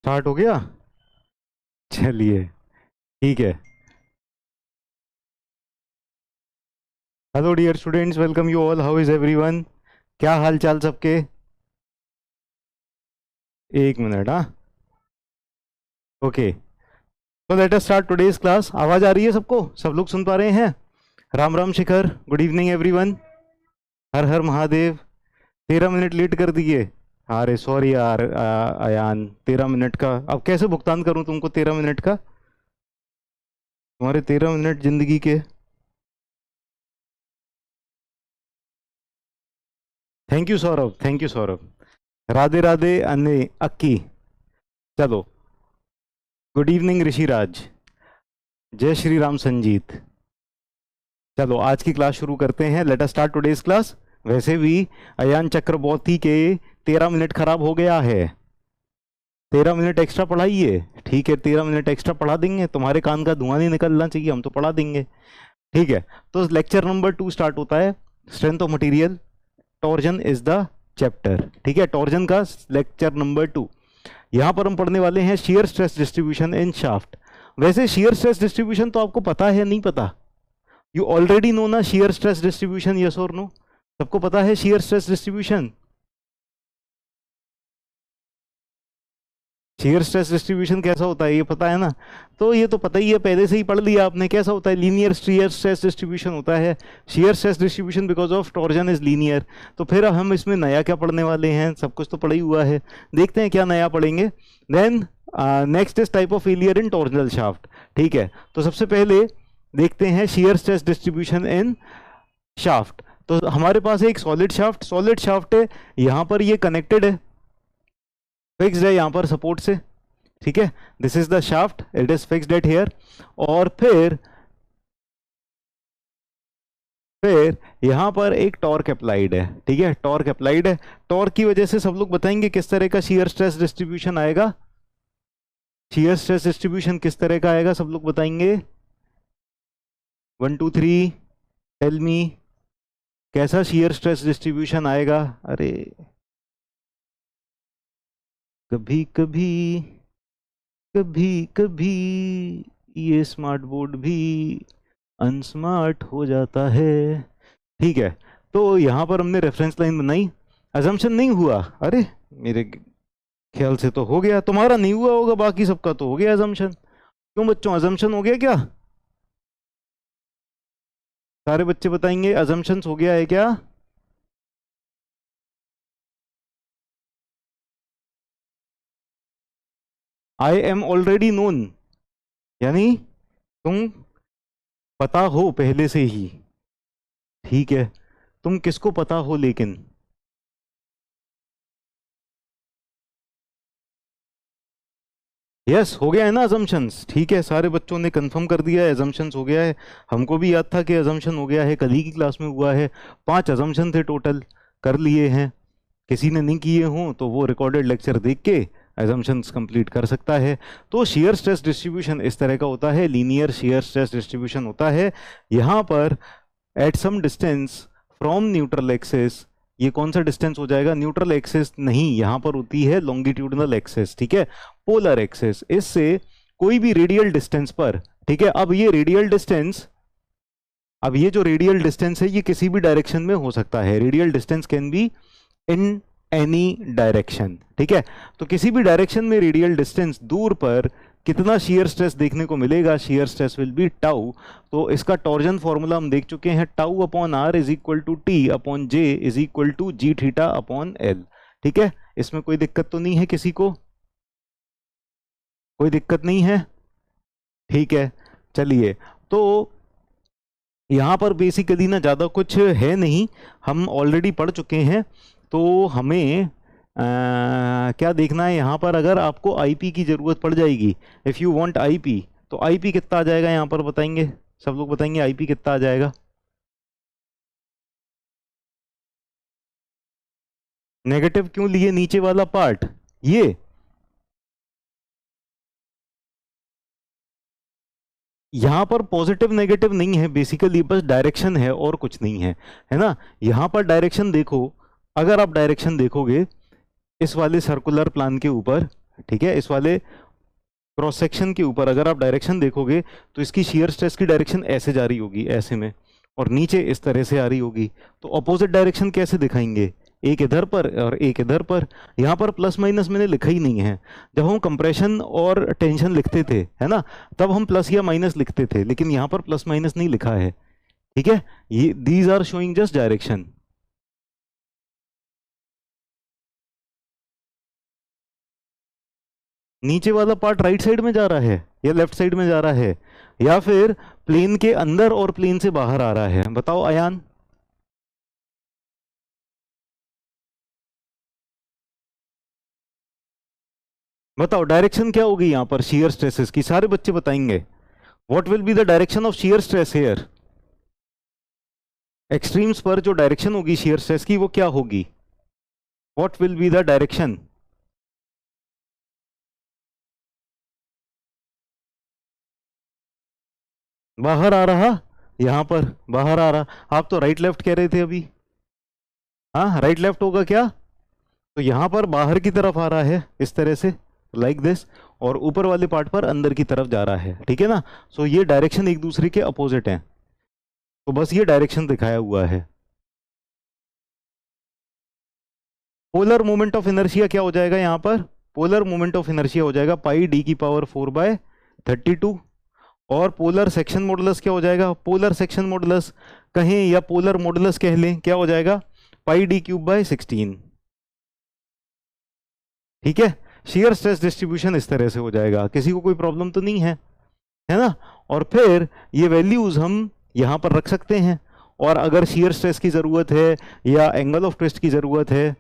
Start हो गया। चलिए ठीक है। Hello dear students, welcome you all. How is everyone? क्या हाल चाल सबके? एक मिनट। हाँ, ओके। तो let us start today's class. आवाज आ रही है सबको? सब लोग सुन पा रहे हैं? राम राम शिखर, गुड इवनिंग एवरीवन। हर हर महादेव। 13 मिनट लेट कर दिए। अरे सॉरी यार अयान, 13 मिनट का अब कैसे भुगतान करूं तुमको? 13 मिनट का, तुम्हारे 13 मिनट जिंदगी के। Thank you Saurabh, thank you Saurabh. Radhe Radhe अन्य अक्की। चलो, गुड इवनिंग ऋषिराज। जय श्री राम संजीत। चलो आज की क्लास शुरू करते हैं। Late us start today's class. वैसे भी अयान चक्रवर्ती के 13 मिनट खराब हो गया है। 13 मिनट एक्स्ट्रा पढ़ाइए। ठीक है, 13 मिनट एक्स्ट्रा पढ़ा देंगे। तुम्हारे कान का धुआं नहीं निकलना चाहिए, हम तो पढ़ा देंगे। ठीक है, तो लेक्चर नंबर 2 स्टार्ट होता है। Strength of material, torsion is the chapter. ठीक है, टॉर्जन का लेक्चर नंबर 2। यहां पर हम पढ़ने वाले हैं shear stress distribution in shaft. वैसे शियर स्ट्रेस डिस्ट्रीब्यूशन तो आपको पता है, नहीं पता? यू ऑलरेडी नो ना शियर स्ट्रेस डिस्ट्रीब्यूशन, यस और नो? सबको पता है shear stress distribution? Shear stress distribution कैसा होता है ये पता है ना? तो ये तो पता ही है, पहले से ही पढ़ लिया आपने। कैसा होता है? लीनियर शियर स्ट्रेस डिस्ट्रीब्यूशन होता है। Shear stress distribution because of torsion is linear. तो फिर अब हम इसमें नया क्या पढ़ने वाले हैं? सब कुछ तो पढ़ा ही हुआ है, देखते हैं क्या नया पढ़ेंगे। Then next is type of failure in torsional shaft. ठीक है, तो सबसे पहले देखते हैं shear stress distribution in shaft. तो हमारे पास एक सॉलिड शाफ्ट है। यहां पर ये कनेक्टेड है, फिक्स्ड है यहां पर सपोर्ट से। ठीक है, this is the shaft, it is fixed at here. और फिर यहां पर एक टॉर्क अप्लाइड है। ठीक है, टॉर्क अप्लाइड है। टॉर्क की वजह से सब लोग बताएंगे किस तरह का शियर स्ट्रेस डिस्ट्रीब्यूशन आएगा। शियर स्ट्रेस डिस्ट्रीब्यूशन किस तरह का आएगा, सब लोग बताएंगे। 1 2 3 टेल मी, कैसा शियर स्ट्रेस डिस्ट्रीब्यूशन आएगा? अरे कभी कभी, कभी कभी ये स्मार्ट बोर्ड भी अनस्मार्ट हो जाता है। ठीक है, तो यहां पर हमने रेफरेंस लाइन बनाई। अजम्पशन नहीं हुआ? अरे मेरे ख्याल से तो हो गया, तुम्हारा नहीं हुआ होगा, बाकी सबका तो हो गया अजम्पशन। क्यों बच्चों, अजम्पशन हो गया क्या? सारे बच्चे बताएंगे अजम्पशन हो गया है क्या? आई एम ऑलरेडी नोन, यानी तुम पता हो पहले से ही। ठीक है, तुम किसको पता हो लेकिन? यस हो गया है ना अजम्पशंस? ठीक है, सारे बच्चों ने कंफर्म कर दिया है अजम्पशंस हो गया है। हमको भी याद था कि अजम्पशन हो गया है, कल ही की क्लास में हुआ है। 5 अजम्पशन थे टोटल, कर लिए हैं। किसी ने नहीं किए हों तो वो रिकॉर्डेड लेक्चर देख के अजम्पशंस कंप्लीट कर सकता है। तो शियर स्ट्रेस डिस्ट्रीब्यूशन इस तरह का होता है, लीनियर शियर स्ट्रेस डिस्ट्रीब्यूशन होता है। यहाँ पर at some distance from neutral axis, ये कौन सा डिस्टेंस हो जाएगा? न्यूट्रल एक्सिस नहीं, यहां पर होती है लॉन्गिट्यूडनल एक्सिस। ठीक है, पोलर एक्सिस, इससे कोई भी रेडियल डिस्टेंस पर। ठीक है, अब ये रेडियल डिस्टेंस, अब ये जो रेडियल डिस्टेंस है ये किसी भी डायरेक्शन में हो सकता है। Radial distance can be in any direction. ठीक है, तो किसी भी डायरेक्शन में रेडियल डिस्टेंस दूर पर कितना शियर स्ट्रेस देखने को मिलेगा? Shear stress will be tau. तो इसका टॉर्जन फॉर्मूला हम देख चुके हैं, tau upon R is equal to T upon J is equal to G theta upon L. ठीक है, इसमें कोई दिक्कत तो नहीं है किसी को? कोई दिक्कत नहीं है? ठीक है, चलिए। तो यहाँ पर बेसिकली ना ज़्यादा कुछ है नहीं, हम ऑलरेडी पढ़ चुके हैं। तो हमें क्या देखना है यहाँ पर? अगर आपको आईपी की ज़रूरत पड़ जाएगी, इफ़ यू वांट आईपी, तो आईपी कितना आ जाएगा यहाँ पर बताएंगे? सब लोग बताएंगे आईपी कितना आ जाएगा? नेगेटिव क्यों लिए नीचे वाला पार्ट? ये यहाँ पर पॉजिटिव नेगेटिव नहीं है, बेसिकली बस डायरेक्शन है और कुछ नहीं है, है ना? यहाँ पर डायरेक्शन देखो, अगर आप डायरेक्शन देखोगे इस वाले सर्कुलर प्लान के ऊपर, ठीक है, इस वाले क्रॉस सेक्शन के ऊपर अगर आप डायरेक्शन देखोगे तो इसकी शियर स्ट्रेस की डायरेक्शन ऐसे जा रही होगी, ऐसे में, और नीचे इस तरह से आ रही होगी। तो अपोजिट डायरेक्शन कैसे दिखाएंगे, एक इधर पर और एक इधर पर। यहाँ पर प्लस माइनस मैंने लिखा ही नहीं है। जब हम कंप्रेशन और टेंशन लिखते थे, है ना, तब हम प्लस या माइनस लिखते थे, लेकिन यहाँ पर प्लस माइनस नहीं लिखा है। ठीक है, ये these are showing just direction. नीचे वाला पार्ट राइट साइड में जा रहा है या लेफ्ट साइड में जा रहा है, या फिर प्लेन के अंदर और प्लेन से बाहर आ रहा है, बताओ अयान। बताओ डायरेक्शन क्या होगी यहां पर शियर स्ट्रेसेस की, सारे बच्चे बताएंगे। What will be the direction of shear stress here. Extremes पर जो डायरेक्शन होगी शियर स्ट्रेस की वो क्या होगी, what will be the direction. बाहर आ रहा, यहां पर बाहर आ रहा। आप तो राइट लेफ्ट कह रहे थे अभी, हाँ राइट लेफ्ट होगा क्या। तो यहां पर बाहर की तरफ आ रहा है इस तरह से, लाइक दिस, और ऊपर वाले पार्ट पर अंदर की तरफ जा रहा है, ठीक है ना। सो ये डायरेक्शन एक दूसरे के अपोजिट हैं, तो बस ये डायरेक्शन दिखाया हुआ है। पोलर मोमेंट ऑफ इनर्शिया क्या हो जाएगा यहाँ पर, पोलर मोमेंट ऑफ इनर्शिया हो जाएगा पाई डी की पावर 4/32। और पोलर सेक्शन मॉडुलस क्या हो जाएगा, पोलर सेक्शन मॉडुलस कहें या पोलर मॉडुलस कह लें, क्या हो जाएगा, πd3/16। ठीक है, शियर स्ट्रेस डिस्ट्रीब्यूशन इस तरह से हो जाएगा, किसी को कोई प्रॉब्लम तो नहीं है ना। और फिर ये वैल्यूज हम यहां पर रख सकते हैं, और अगर शियर स्ट्रेस की जरूरत है या एंगल ऑफ ट्विस्ट की जरूरत है,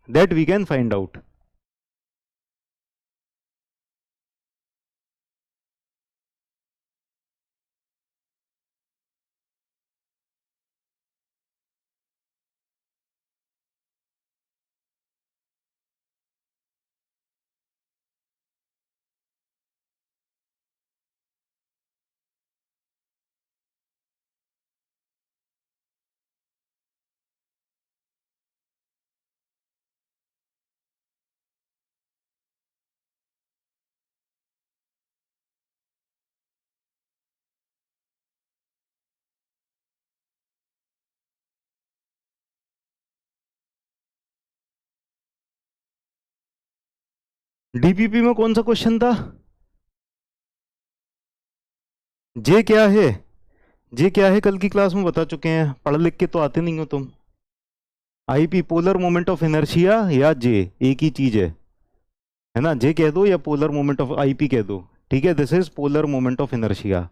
that we can find out. DPP में कौन सा क्वेश्चन था, जे क्या है, जे क्या है कल की क्लास में बता चुके हैं, पढ़ लिख के तो आते नहीं हो तुम। IP polar moment of inertia या जे एक ही चीज है ना, जे कह दो या पोलर मोमेंट ऑफ आईपी कह दो, ठीक है, this is polar moment of inertia.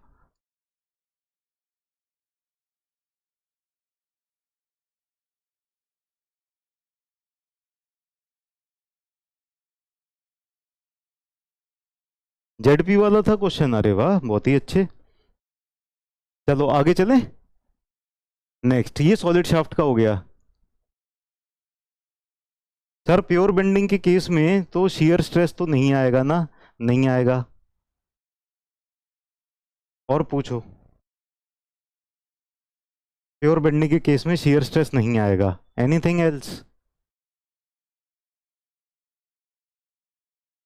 ZP वाला था क्वेश्चन, अरे वाह बहुत ही अच्छे। चलो आगे चलें, नेक्स्ट ये सॉलिड शाफ्ट का हो गया। सर प्योर बेंडिंग के केस में तो शियर स्ट्रेस तो नहीं आएगा ना, नहीं आएगा, और पूछो। प्योर बेंडिंग के केस में शियर स्ट्रेस नहीं आएगा, एनीथिंग एल्स।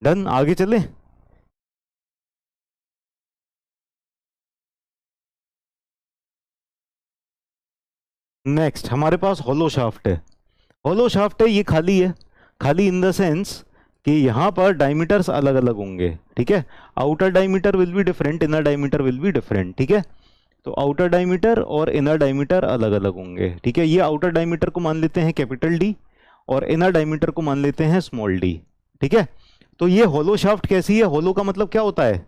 डन, आगे चले। नेक्स्ट हमारे पास हॉलो शाफ्ट है। हॉलो शाफ्ट है, ये खाली है, खाली इन द सेंस कि यहाँ पर डायमीटर्स अलग अलग होंगे, ठीक है। Outer diameter will be different, inner diameter will be different, ठीक है। तो आउटर डायमीटर और इनर डायमीटर अलग अलग होंगे, ठीक है। ये आउटर डायमीटर को मान लेते हैं कैपिटल डी, और इनर डायमीटर को मान लेते हैं स्मॉल डी, ठीक है। तो ये हॉलो शाफ्ट कैसी है, हॉलो का मतलब क्या होता है,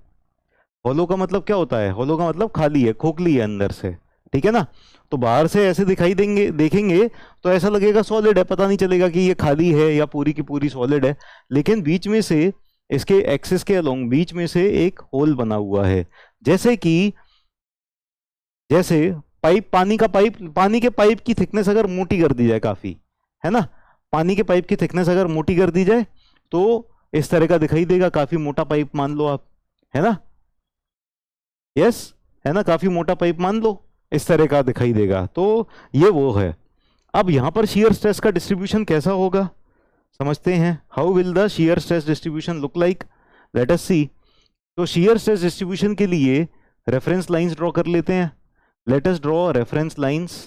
हॉलो का मतलब क्या होता है, हॉलो का मतलब खाली है, खोखली है अंदर से, ठीक है ना। तो बाहर से ऐसे दिखाई देंगे, देखेंगे तो ऐसा लगेगा सॉलिड है, पता नहीं चलेगा कि ये खाली है या पूरी की पूरी सॉलिड है, लेकिन बीच में से इसके एक्सिस के अलोंग बीच में से एक होल बना हुआ है, जैसे कि जैसे पाइप, पानी का पाइप, पानी के पाइप की थिकनेस अगर मोटी कर दी जाए काफी, है ना, पानी के पाइप की थिकनेस अगर मोटी कर दी जाए तो इस तरह का दिखाई देगा, काफी मोटा पाइप मान लो आप, है ना, यस, है ना, काफी मोटा पाइप मान लो, इस तरह का दिखाई देगा, तो ये वो है। अब यहां पर शियर स्ट्रेस का डिस्ट्रीब्यूशन कैसा होगा, समझते हैं। How will the shear stress distribution look like, let us see. तो shear स्ट्रेस डिस्ट्रीब्यूशन के लिए रेफरेंस लाइंस ड्रॉ कर लेते हैं। Let us draw reference lines.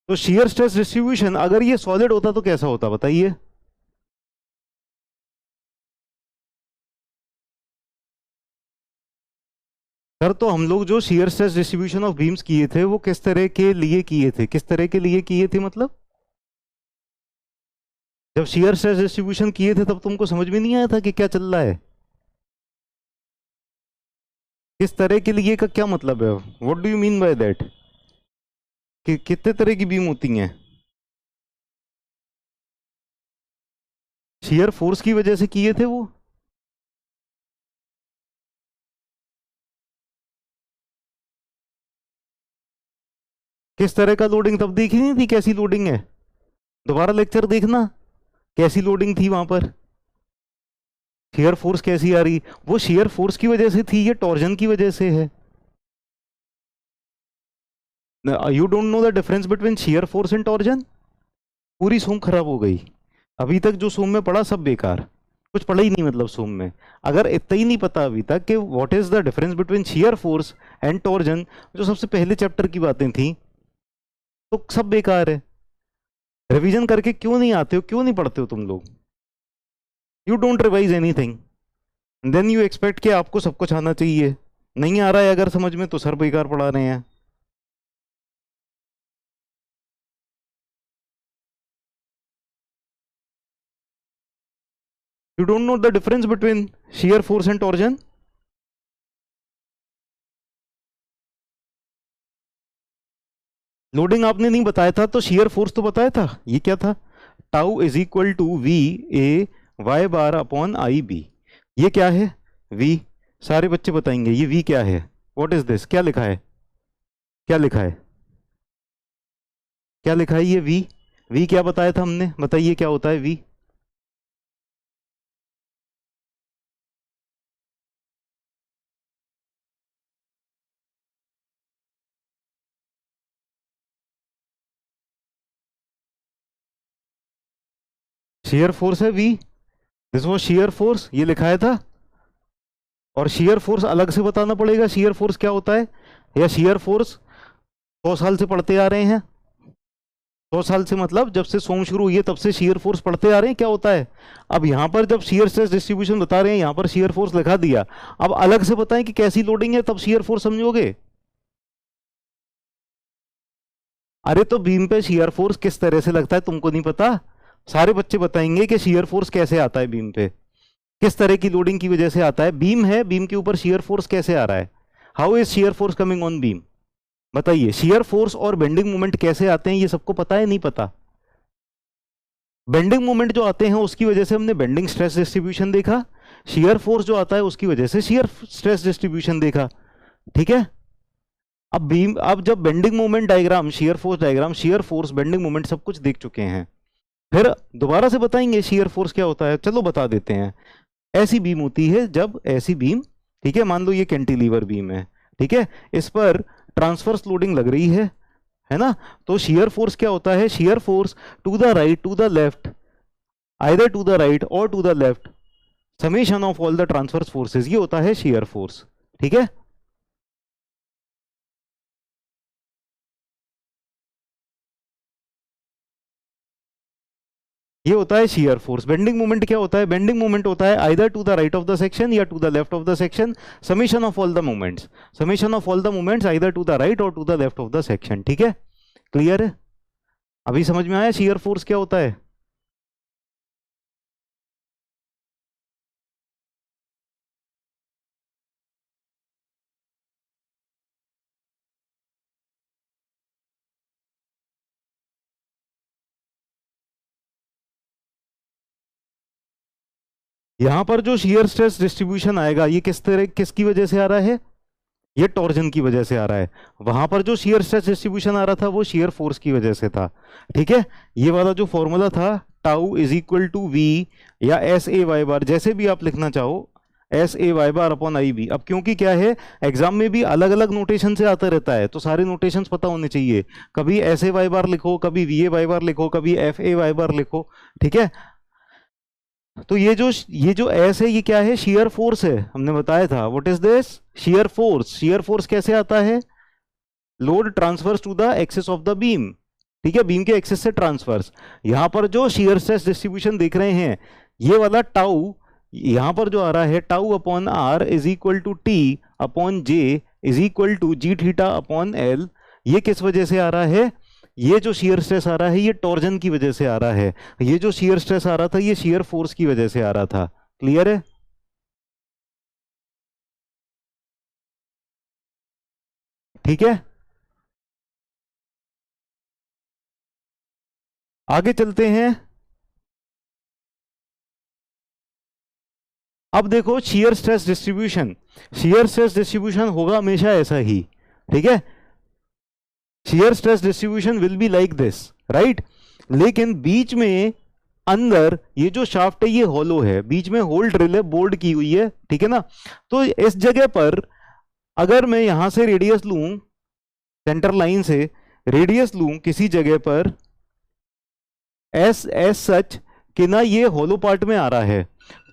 तो shear स्ट्रेस डिस्ट्रीब्यूशन अगर ये सॉलिड होता तो कैसा होता बताइए। सर तो हम लोग जो shear stress distribution of beams किए थे वो किस तरह के लिए किए थे, किस तरह के लिए किए थे मतलब? जब shear स्ट्रेस डिस्ट्रीब्यूशन किए थे तब तुमको समझ में नहीं आया था कि क्या चल रहा है? किस तरह के लिए का क्या मतलब है, what do you mean by that? कि कितने तरह की बीम होती हैं? shear फोर्स की वजह से किए थे वो। किस तरह का लोडिंग तब देखी नहीं थी, कैसी लोडिंग है? दोबारा लेक्चर देखना, कैसी लोडिंग थी वहां पर, shear फोर्स कैसी आ रही। वो shear फोर्स की वजह से थी, ये टॉर्जन की वजह से है। You don't know the difference between shear force and torsion? पूरी सूम खराब हो गई। अभी तक जो सूम में पढ़ा सब बेकार, कुछ पढ़ा ही नहीं मतलब सूम में। अगर इतना ही नहीं पता अभी तक कि what is the difference between shear force and torsion, जो सबसे पहले चैप्टर की बातें थी, तो सब बेकार है। रिवीजन करके क्यों नहीं आते हो, क्यों नहीं पढ़ते हो तुम लोग? You don't revise anything, then you expect कि आपको सब कुछ आना चाहिए। नहीं आ रहा है अगर समझ में तो सर बेकार पढ़ा रहे हैं। You don't know the difference between shear force and torsion? Loading आपने नहीं बताया था तो shear फोर्स तो बताया था। ये क्या था? Tau is equal to V A Y bar upon I B. ये क्या है? वी। सारे बच्चे बताएंगे ये वी क्या है। व्हाट इज दिस, क्या लिखा है? क्या लिखा है? क्या लिखा है ये वी? वी क्या बताया था हमने, बताइए क्या होता है वी? shear फोर्स है V, this was shear force, ये लिखाया था। और shear फोर्स अलग से बताना पड़ेगा shear फोर्स क्या होता है, या shear फोर्स 100 साल से पढ़ते आ रहे हैं। 100 साल से मतलब जब से सोम शुरू हुई है तब से shear फोर्स पढ़ते आ रहे हैं क्या होता है। अब यहां पर जब shear स्ट्रेस डिस्ट्रीब्यूशन बता रहे हैं, यहां पर shear फोर्स लिखा दिया, अब अलग से बताएं कि कैसी लोडिंग है तब shear फोर्स समझोगे। अरे तो बीम पे shear फोर्स किस तरह से लगता है तुमको नहीं पता? सारे बच्चे बताएंगे कि shear फोर्स कैसे आता है बीम पे, किस तरह की लोडिंग की वजह से आता है। बीम है, बीम के ऊपर shear फोर्स कैसे आ रहा है, how is shear force coming on beam? बताइए, shear फोर्स और बेंडिंग मोमेंट कैसे आते हैं, ये सबको पता है नहीं पता? बेंडिंग मोमेंट जो आते हैं उसकी वजह से हमने बेंडिंग स्ट्रेस डिस्ट्रीब्यूशन देखा, shear फोर्स जो आता है उसकी वजह से shear स्ट्रेस डिस्ट्रीब्यूशन देखा। ठीक है। अब बीम, अब जब bending moment diagram, shear force diagram, shear force, bending moment सब कुछ देख चुके हैं, फिर दोबारा से बताएंगे shear फोर्स क्या होता है। चलो बता देते हैं। ऐसी बीम होती है, जब ऐसी बीम, ठीक है, मान लो ये कैंटिलीवर बीम है, ठीक है, इस पर ट्रांसवर्स लोडिंग लग रही है ना। तो shear फोर्स क्या होता है, shear force to the right, to the left, either to the right और to the left, summation of all the transverse forces, ये होता है shear फोर्स। ठीक है। ये होता है shear फोर्स। बेंडिंग मोमेंट क्या होता है, बेंडिंग मोमेंट होता है either to the right of the section या to the left of the section, summation of all the moments, summation of all the moments either to the right और to the left of the section. ठीक है, clear है? अभी समझ में आया shear force क्या होता है? यहां पर जो शियर स्ट्रेस डिस्ट्रीब्यूशन आएगा ये किस तरह, किसकी वजह से आ रहा है, ये टॉर्जन की वजह से आ रहा है। वहां पर जो शियर स्ट्रेस डिस्ट्रीब्यूशन आ रहा था वो शियर फोर्स की वजह से था। ठीक है, ये वाला जो फॉर्मूला था tau is equal to V या एस ए वाई बार, जैसे भी आप लिखना चाहो, S A Y bar upon I B. अब क्योंकि क्या है, एग्जाम में भी अलग अलग नोटेशन से आता रहता है, तो सारे नोटेशंस पता होने चाहिए। कभी एस ए वाई बार लिखो, कभी वी ए वाई बार लिखो, कभी एफ ए वाई बार लिखो। ठीक है, तो ये जो एस है ये क्या है, शियर फोर्स है, हमने बताया था। What is this, shear force. Shear force कैसे आता है, load transfers to the axis of the beam. ठीक है, बीम के एक्सिस से ट्रांसफर्स। यहां पर जो शियर स्ट्रेस डिस्ट्रीब्यूशन देख रहे हैं, ये वाला टाउ यहां पर जो आ रहा है, tau upon R is equal to T upon J is equal to G theta upon L. ये किस वजह से आ रहा है, ये जो शियर स्ट्रेस आ रहा है ये टॉर्जन की वजह से आ रहा है। ये जो शियर स्ट्रेस आ रहा था ये शियर फोर्स की वजह से आ रहा था। क्लियर है, ठीक है, आगे चलते हैं। अब देखो shear stress distribution, shear stress distribution होगा हमेशा ऐसा ही। ठीक है, shear stress distribution will be like this, right. लेकिन बीच में अंदर ये जो शाफ्ट है ये होलो है, बीच में होल ड्रिल है, बोल्ड की हुई है। ठीक है ना, तो इस जगह पर अगर मैं यहां से रेडियस लूं, सेंटर लाइन से रेडियस लूं किसी जगह पर एस एस सच कि ना ये होलो पार्ट में आ रहा है,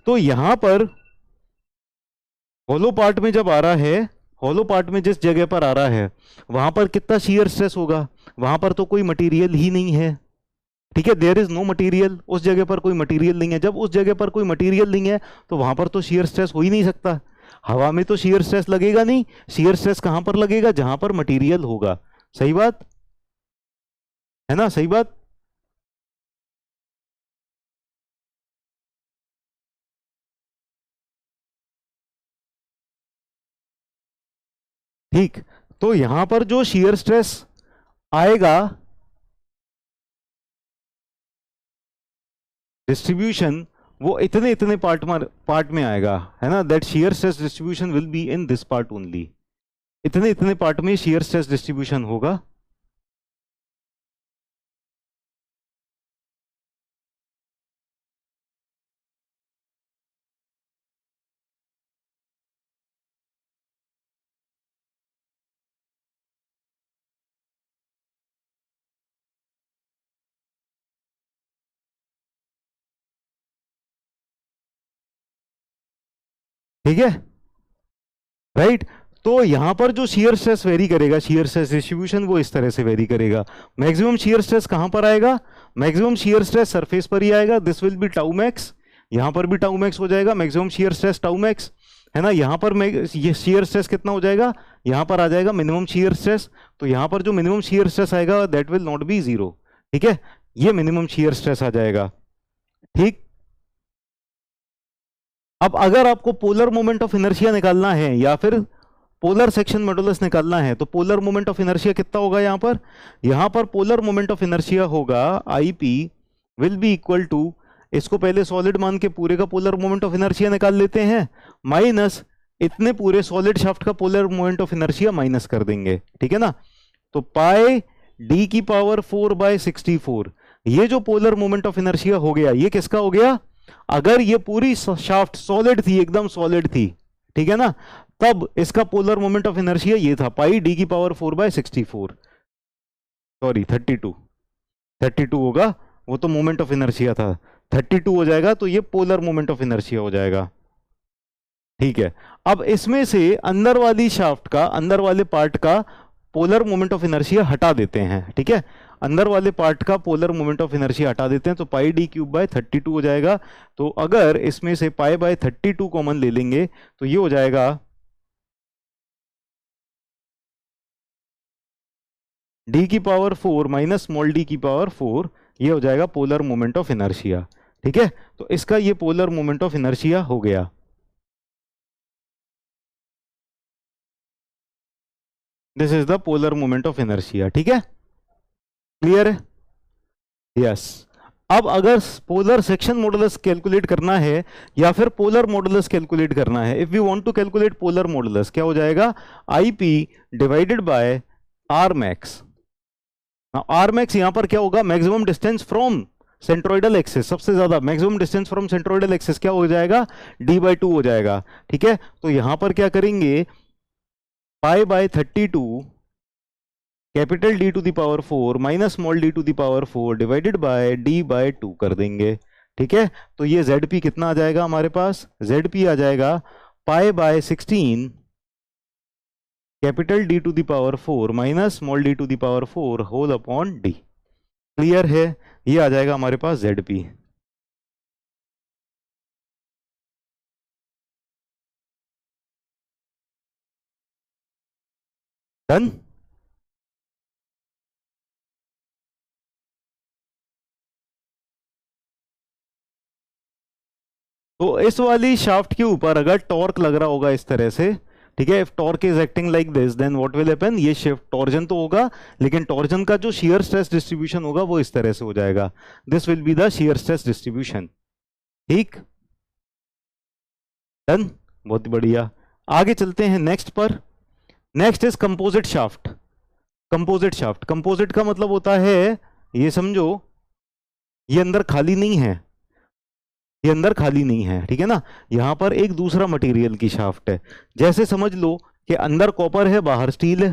तो यहां पर होलो पार्ट में जब आ रहा है, होलो पार्ट में जिस जगह पर आ रहा है वहां पर कितना शियर स्ट्रेस होगा, वहां पर तो कोई मटेरियल ही नहीं है। ठीक है, देयर इज नो मटेरियल, उस जगह पर कोई मटेरियल नहीं है। जब उस जगह पर कोई मटेरियल नहीं है तो वहां पर तो शियर स्ट्रेस हो ही नहीं सकता। हवा में तो शियर स्ट्रेस लगेगा नहीं, शियर स्ट्रेस कहां पर लगेगा, जहां पर मटेरियल होगा। सही बात है ना, सही बात। ठीक, तो यहां पर जो शियर स्ट्रेस आएगा डिस्ट्रीब्यूशन, वो इतने इतने पार्ट में आएगा, है ना। That shear stress distribution will be in this part only, इतने इतने पार्ट में शियर स्ट्रेस डिस्ट्रीब्यूशन होगा। ठीक है, राइट। तो यहां पर जो शियर स्ट्रेस वेरी करेगा, शियर स्ट्रेस डिस्ट्रीब्यूशन वो इस तरह से वेरी करेगा। मैक्सिमम शियर स्ट्रेस कहां पर आएगा, मैक्सिमम शियर स्ट्रेस सरफेस पर ही आएगा। This will be tau max, यहां पर भी टाउ मैक्स हो जाएगा, maximum shear stress tau max, है ना। यहां पर ये शियर स्ट्रेस कितना हो जाएगा, यहां पर आ जाएगा मिनिमम शियर स्ट्रेस। तो यहां पर जो मिनिमम शियर स्ट्रेस आएगा that will not be zero. ठीक है, ये मिनिमम शियर स्ट्रेस आ जाएगा। ठीक, अब अगर आपको पोलर मोमेंट ऑफ इनर्शिया निकालना है या फिर पोलर सेक्शन मॉडुलस निकालना है, तो पोलर मोमेंट ऑफ इनर्शिया कितना होगा यहां पर पोलर मोमेंट ऑफ इनर्शिया होगा I P will be equal to, इसको पहले सॉलिड मान के पूरे का पोलर मोमेंट ऑफ इनर्शिया निकाल लेते हैं, माइनस इतने पूरे सॉलिड शाफ्ट का polar moment of inertia minus कर देंगे। ठीक है ना, तो पाई डी की पावर 4/64, ये जो पोलर मोमेंट ऑफ इनर्शिया हो गया ये किसका हो गया, अगर ये पूरी शाफ्ट सॉलिड थी, एकदम सॉलिड थी, ठीक है ना, तब इसका पोलर मोमेंट ऑफ इनर्शिया ये था पाई डी की पावर 4/64, सॉरी 32 होगा, वो तो मोमेंट ऑफ इनर्शिया था। 32 हो जाएगा तो ये पोलर मोमेंट ऑफ इनर्शिया हो जाएगा। ठीक है, अब इसमें से अंदर वाली शाफ्ट का, अंदर वाले पार्ट का पोलर मोमेंट ऑफ इनर्शिया हटा देते हैं। ठीक है, अंदर वाले पार्ट का पोलर मोमेंट ऑफ इनर्शिया हटा देते हैं, तो पाई डी क्यूब बाय 32 हो जाएगा। तो अगर इसमें से पाई बाय 32 कॉमन ले लेंगे तो ये हो जाएगा डी की पावर 4 माइनस स्मॉल डी की पावर 4, ये हो जाएगा पोलर मोमेंट ऑफ इनर्शिया। ठीक है, तो इसका ये पोलर मोमेंट ऑफ इनर्शिया हो गया। This is the polar moment of inertia. ठीक है, क्लियर है, यस। अब अगर पोलर सेक्शन मॉडुलस कैलकुलेट करना है या फिर पोलर मॉडुलस कैलकुलेट करना है, if we want to calculate polar modulus, क्या हो जाएगा, IP divided by R max. R max यहां पर क्या होगा, maximum distance from centroidal axis, सबसे ज्यादा maximum distance from centroidal axis क्या हो जाएगा, d/2 हो जाएगा। ठीक है, तो यहां पर क्या करेंगे, π/32 capital D to the power 4 minus small d to the power 4 divided by d/2 कर देंगे। ठीक है, तो ये ZP कितना आ जाएगा हमारे पास, ZP आ जाएगा π/16 capital D to the power 4 minus small d to the power 4 whole upon d। Clear है, ये आ जाएगा हमारे पास ZP। डन। तो इस वाली शाफ्ट के ऊपर अगर टॉर्क लग रहा होगा इस तरह से, ठीक है, if torque is acting like this then what will happen, ये शिफ्ट टॉर्जन तो होगा, लेकिन टॉर्जन का जो शियर स्ट्रेस डिस्ट्रीब्यूशन होगा वो इस तरह से हो जाएगा, this will be the shear stress distribution. ठीक, डन, बहुत बढ़िया। आगे चलते हैं नेक्स्ट पर। Next is composite shaft. Composite shaft, composite का मतलब होता है, ये समझो ये अंदर खाली नहीं है, ये अंदर खाली नहीं है, ठीक है ना, यहां पर एक दूसरा मटेरियल की शाफ्ट है। जैसे समझ लो कि अंदर कॉपर है बाहर स्टील है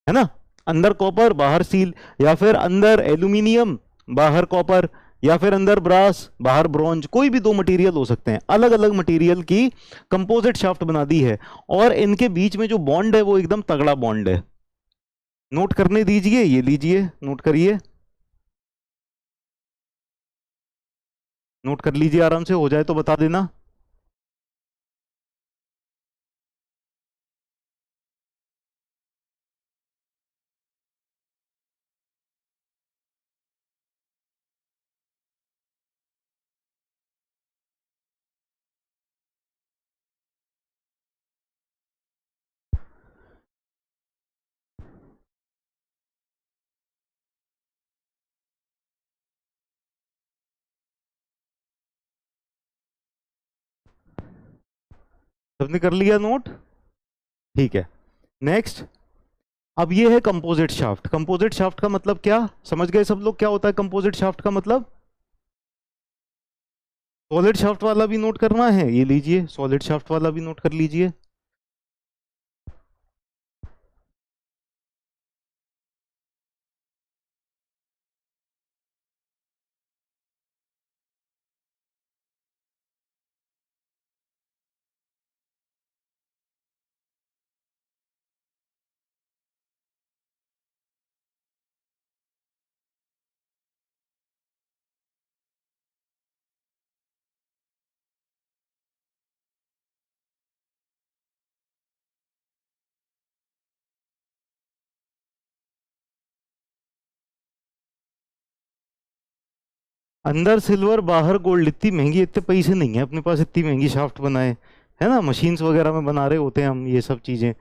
ना, अंदर कॉपर बाहर स्टील, या फिर अंदर एल्यूमिनियम बाहर कॉपर, या फिर अंदर ब्रास बाहर ब्रॉन्ज, कोई भी दो मटेरियल हो सकते हैं, अलग अलग मटेरियल की कंपोजिट शाफ्ट बना दी है, और इनके बीच में जो बॉन्ड है वो एकदम तगड़ा बॉन्ड है। नोट करने दीजिए, ये लीजिए, नोट करिए, नोट कर लीजिए आराम से, हो जाए तो बता देना। सबने कर लिया नोट, ठीक है। नेक्स्ट, अब ये है कंपोजिट शाफ्ट। कंपोजिट शाफ्ट का मतलब क्या, समझ गए सब लोग क्या होता है कंपोजिट शाफ्ट का मतलब? सॉलिड शाफ्ट वाला भी नोट करना है, ये लीजिए, सॉलिड शाफ्ट वाला भी नोट कर लीजिए। अंदर सिल्वर बाहर गोल्ड, इतनी महंगी, इतने पैसे नहीं है अपने पास इतनी महंगी शाफ्ट बनाए, है ना, मशीन्स वगैरह में बना रहे होते हैं हम ये सब चीजें,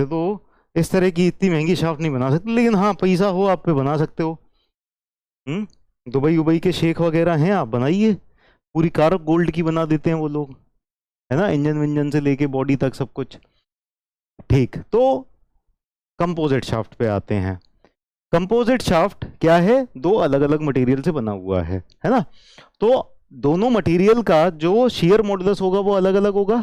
तो इस तरह की इतनी महंगी शाफ्ट नहीं बना सकते, लेकिन हाँ पैसा हो आप पे बना सकते हो। दुबई उबई के शेख वगैरह हैं, आप बनाइए, पूरी कार गोल्ड की बना देते हैं वो लोग, है ना, इंजन विंजन से लेके बॉडी तक सब कुछ। ठीक, तो कंपोजिट शाफ्ट पे आते हैं। कंपोजिट शाफ्ट क्या है, दो अलग अलग मटेरियल से बना हुआ है ना, तो दोनों मटेरियल का जो शियर मॉडुलस होगा वो अलग अलग होगा,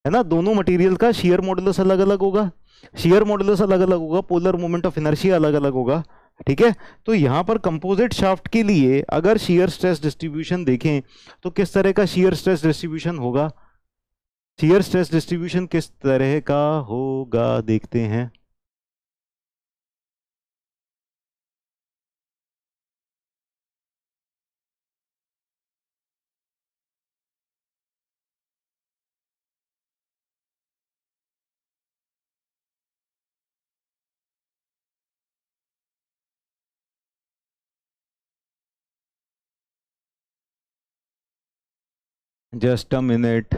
है ना, दोनों मटेरियल का शियर मॉडुलस अलग अलग होगा, शियर मॉडुलस अलग अलग होगा, पोलर मोमेंट ऑफ इनर्शिया अलग अलग होगा। ठीक है, तो यहां पर कंपोजिट शाफ्ट के लिए अगर शियर स्ट्रेस डिस्ट्रीब्यूशन देखें तो किस तरह का शियर स्ट्रेस डिस्ट्रीब्यूशन होगा, शियर स्ट्रेस डिस्ट्रीब्यूशन किस तरह का होगा देखते हैं। जस्ट अ मिनट,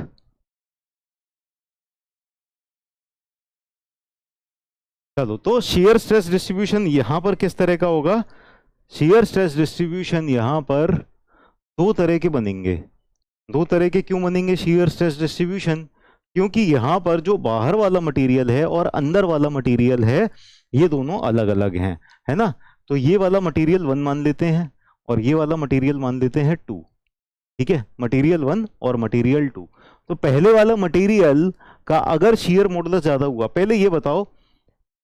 चलो, तो शियर स्ट्रेस डिस्ट्रीब्यूशन यहां पर किस तरह का होगा, शेयर स्ट्रेस डिस्ट्रीब्यूशन यहां पर दो तरह के बनेंगे। दो तरह के क्यों बनेंगे शेयर स्ट्रेस डिस्ट्रीब्यूशन? क्योंकि यहां पर जो बाहर वाला मटेरियल है और अंदर वाला मटेरियल है, ये दोनों अलग अलग हैं, है ना। तो ये वाला मटेरियल 1 मान लेते हैं और ये वाला मटेरियल मान लेते हैं 2। ठीक है, मटेरियल 1 और मटेरियल 2। तो पहले वाला मटेरियल का अगर शेयर मॉडुलस ज्यादा हुआ, पहले ये बताओ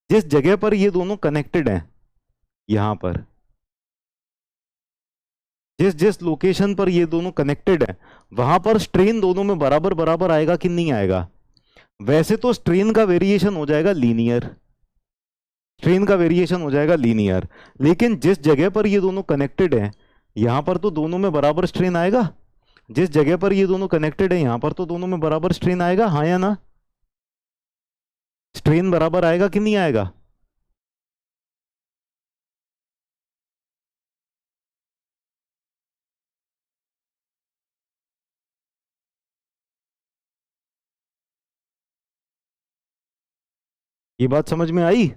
जिस जगह पर ये दोनों कनेक्टेड हैं, यहां पर जिस जिस लोकेशन पर ये दोनों कनेक्टेड हैं, वहां पर स्ट्रेन दोनों में बराबर बराबर आएगा कि नहीं आएगा? वैसे तो स्ट्रेन का वेरिएशन हो जाएगा लीनियर, स्ट्रेन का वेरिएशन हो जाएगा लीनियर, लेकिन जिस जगह पर ये दोनों कनेक्टेड हैं, यहां पर तो दोनों में बराबर स्ट्रेन आएगा। जिस जगह पर ये दोनों कनेक्टेड है, यहां पर तो दोनों में बराबर स्ट्रेन आएगा, हाँ या ना? स्ट्रेन बराबर आएगा कि नहीं आएगा? ये बात समझ में आई?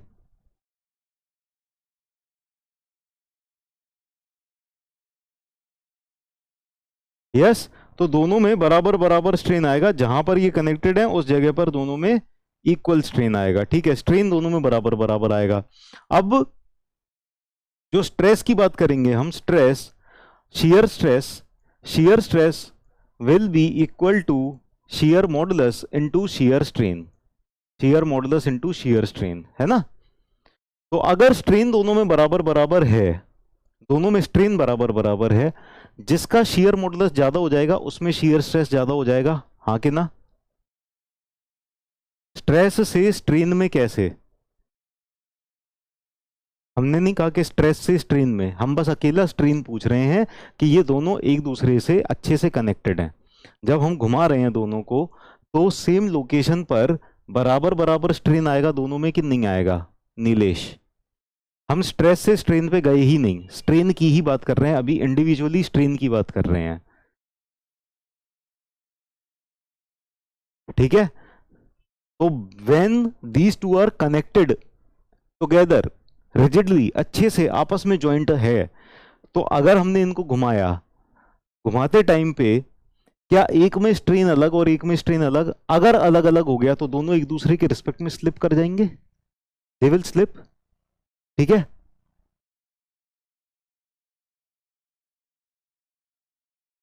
यस। तो दोनों में बराबर बराबर स्ट्रेन आएगा, जहां पर ये कनेक्टेड है उस जगह पर दोनों में इक्वल स्ट्रेन आएगा। ठीक है, स्ट्रेन दोनों में बराबर बराबर आएगा। अब जो स्ट्रेस की बात करेंगे हम, stress, shear stress, shear stress will be equal to shear modulus into shear strain, shear modulus into shear strain, है ना। तो अगर स्ट्रेन दोनों में बराबर बराबर है, दोनों में स्ट्रेन बराबर बराबर है, जिसका shear modulus ज्यादा हो जाएगा उसमें shear stress ज्यादा हो जाएगा, हाँ कि ना? स्ट्रेस से स्ट्रेन में कैसे? हमने नहीं कहा कि स्ट्रेस से स्ट्रेन में, हम बस अकेला स्ट्रेन पूछ रहे हैं कि ये दोनों एक दूसरे से अच्छे से कनेक्टेड हैं। जब हम घुमा रहे हैं दोनों को, तो सेम लोकेशन पर बराबर बराबर स्ट्रेन आएगा दोनों में कि नहीं आएगा नीलेश? हम स्ट्रेस से स्ट्रेन पे गए ही नहीं, स्ट्रेन की ही बात कर रहे हैं अभी, इंडिविजुअली स्ट्रेन की बात कर रहे हैं। ठीक है, तो when these two are connected together rigidly, अच्छे से आपस में ज्वाइंट है, तो अगर हमने इनको घुमाया, घुमाते टाइम पे क्या एक में स्ट्रेन अलग और एक में स्ट्रेन अलग, अगर अलग अलग हो गया तो दोनों एक दूसरे के रिस्पेक्ट में स्लिप कर जाएंगे, दे विल स्लिप। ठीक है,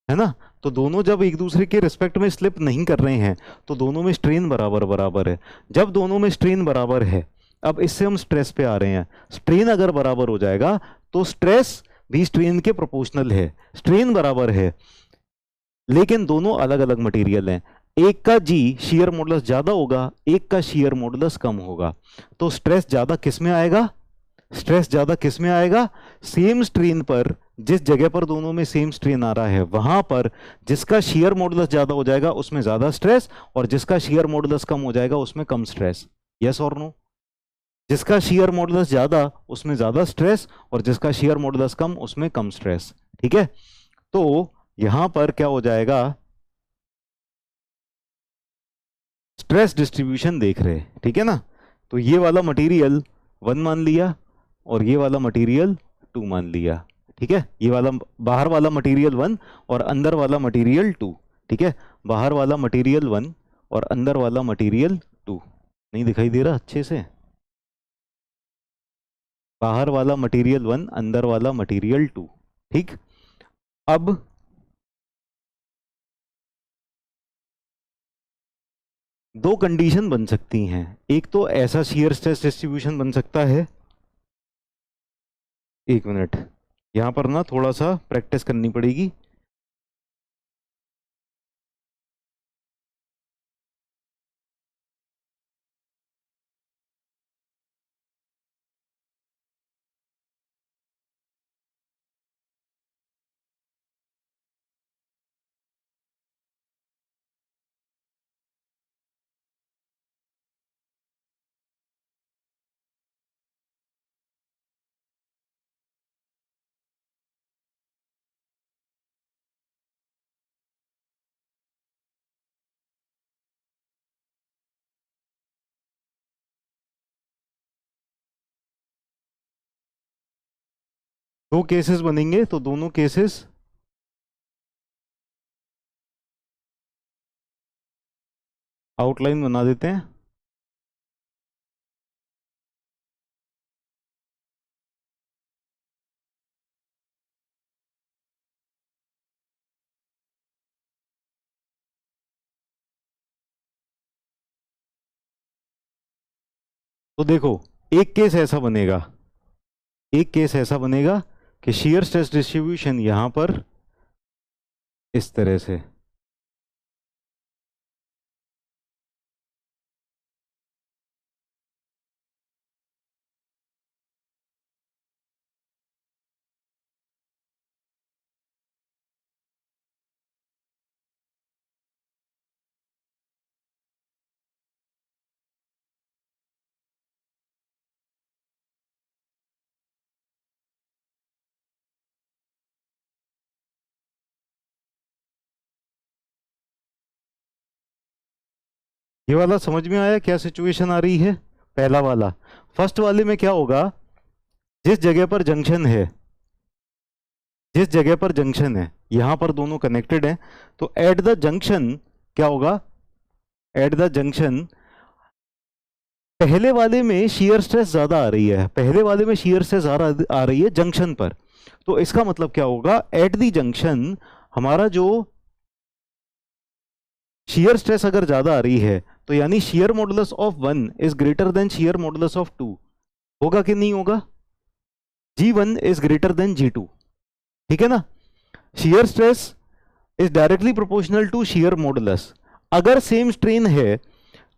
है ना। तो दोनों जब एक दूसरे के रिस्पेक्ट में स्लिप नहीं कर रहे हैं, तो दोनों में स्ट्रेन बराबर बराबर है। जब दोनों में स्ट्रेन बराबर है, अब इससे हम स्ट्रेस पे आ रहे हैं। स्ट्रेन अगर बराबर हो जाएगा तो स्ट्रेस भी स्ट्रेन के प्रोपोर्शनल है। स्ट्रेन बराबर है लेकिन दोनों अलग अलग मटेरियल हैं, एक का जी शेयर मॉडुलस ज्यादा होगा, एक का शेयर मॉडुलस कम होगा, तो स्ट्रेस ज्यादा किस में आएगा? स्ट्रेस ज्यादा किस में आएगा? सेम स्ट्रेन पर, जिस जगह पर दोनों में सेम स्ट्रेन आ रहा है वहां पर जिसका शेयर मॉडुलस ज्यादा हो जाएगा उसमें ज्यादा स्ट्रेस, और जिसका शेयर मॉडुलस कम हो जाएगा उसमें कम स्ट्रेस। यस और नो? जिसका शेयर मॉडुलस ज्यादा उसमें ज्यादा स्ट्रेस, और जिसका शेयर मॉडुलस कम उसमें कम स्ट्रेस। ठीक है, तो यहां पर क्या हो जाएगा, स्ट्रेस डिस्ट्रीब्यूशन देख रहे हैं, ठीक है ना। तो ये वाला मटेरियल 1 मान लिया और ये वाला मटेरियल 2 मान लिया। ठीक है, ये वाला बाहर वाला मटेरियल 1 और अंदर वाला मटेरियल 2। ठीक है, बाहर वाला मटेरियल 1 और अंदर वाला मटेरियल 2। नहीं दिखाई दे रहा अच्छे से? बाहर वाला मटेरियल 1, अंदर वाला मटेरियल 2। ठीक, अब दो कंडीशन बन सकती हैं। एक तो ऐसा शियर स्ट्रेस डिस्ट्रीब्यूशन बन सकता है, एक मिनट, यहाँ पर ना थोड़ा सा प्रैक्टिस करनी पड़ेगी। दो केसेस बनेंगे तो दोनों केसेस आउटलाइन बना देते हैं। तो देखो, एक केस ऐसा बनेगा, एक केस ऐसा बनेगा कि शेयर स्ट्रेस डिस्ट्रीब्यूशन यहां पर इस तरह से, ये वाला समझ में आया क्या सिचुएशन आ रही है? पहला वाला, फर्स्ट वाले में क्या होगा, जिस जगह पर जंक्शन है, जिस जगह पर जंक्शन है, यहां पर दोनों कनेक्टेड हैं, तो एट द जंक्शन क्या होगा, एट द जंक्शन पहले वाले में शियर स्ट्रेस ज्यादा आ रही है, पहले वाले में शियर स्ट्रेस ज्यादा आ रही है जंक्शन पर। तो इसका मतलब क्या होगा, एट द जंक्शन हमारा जो शियर स्ट्रेस अगर ज्यादा आ रही है, तो यानी shear modulus of 1 is greater than shear modulus of 2, होगा कि नहीं होगा? G1 is greater than G2, ठीक है ना? Shear stress is directly proportional to shear modulus. अगर सेम स्ट्रेन है,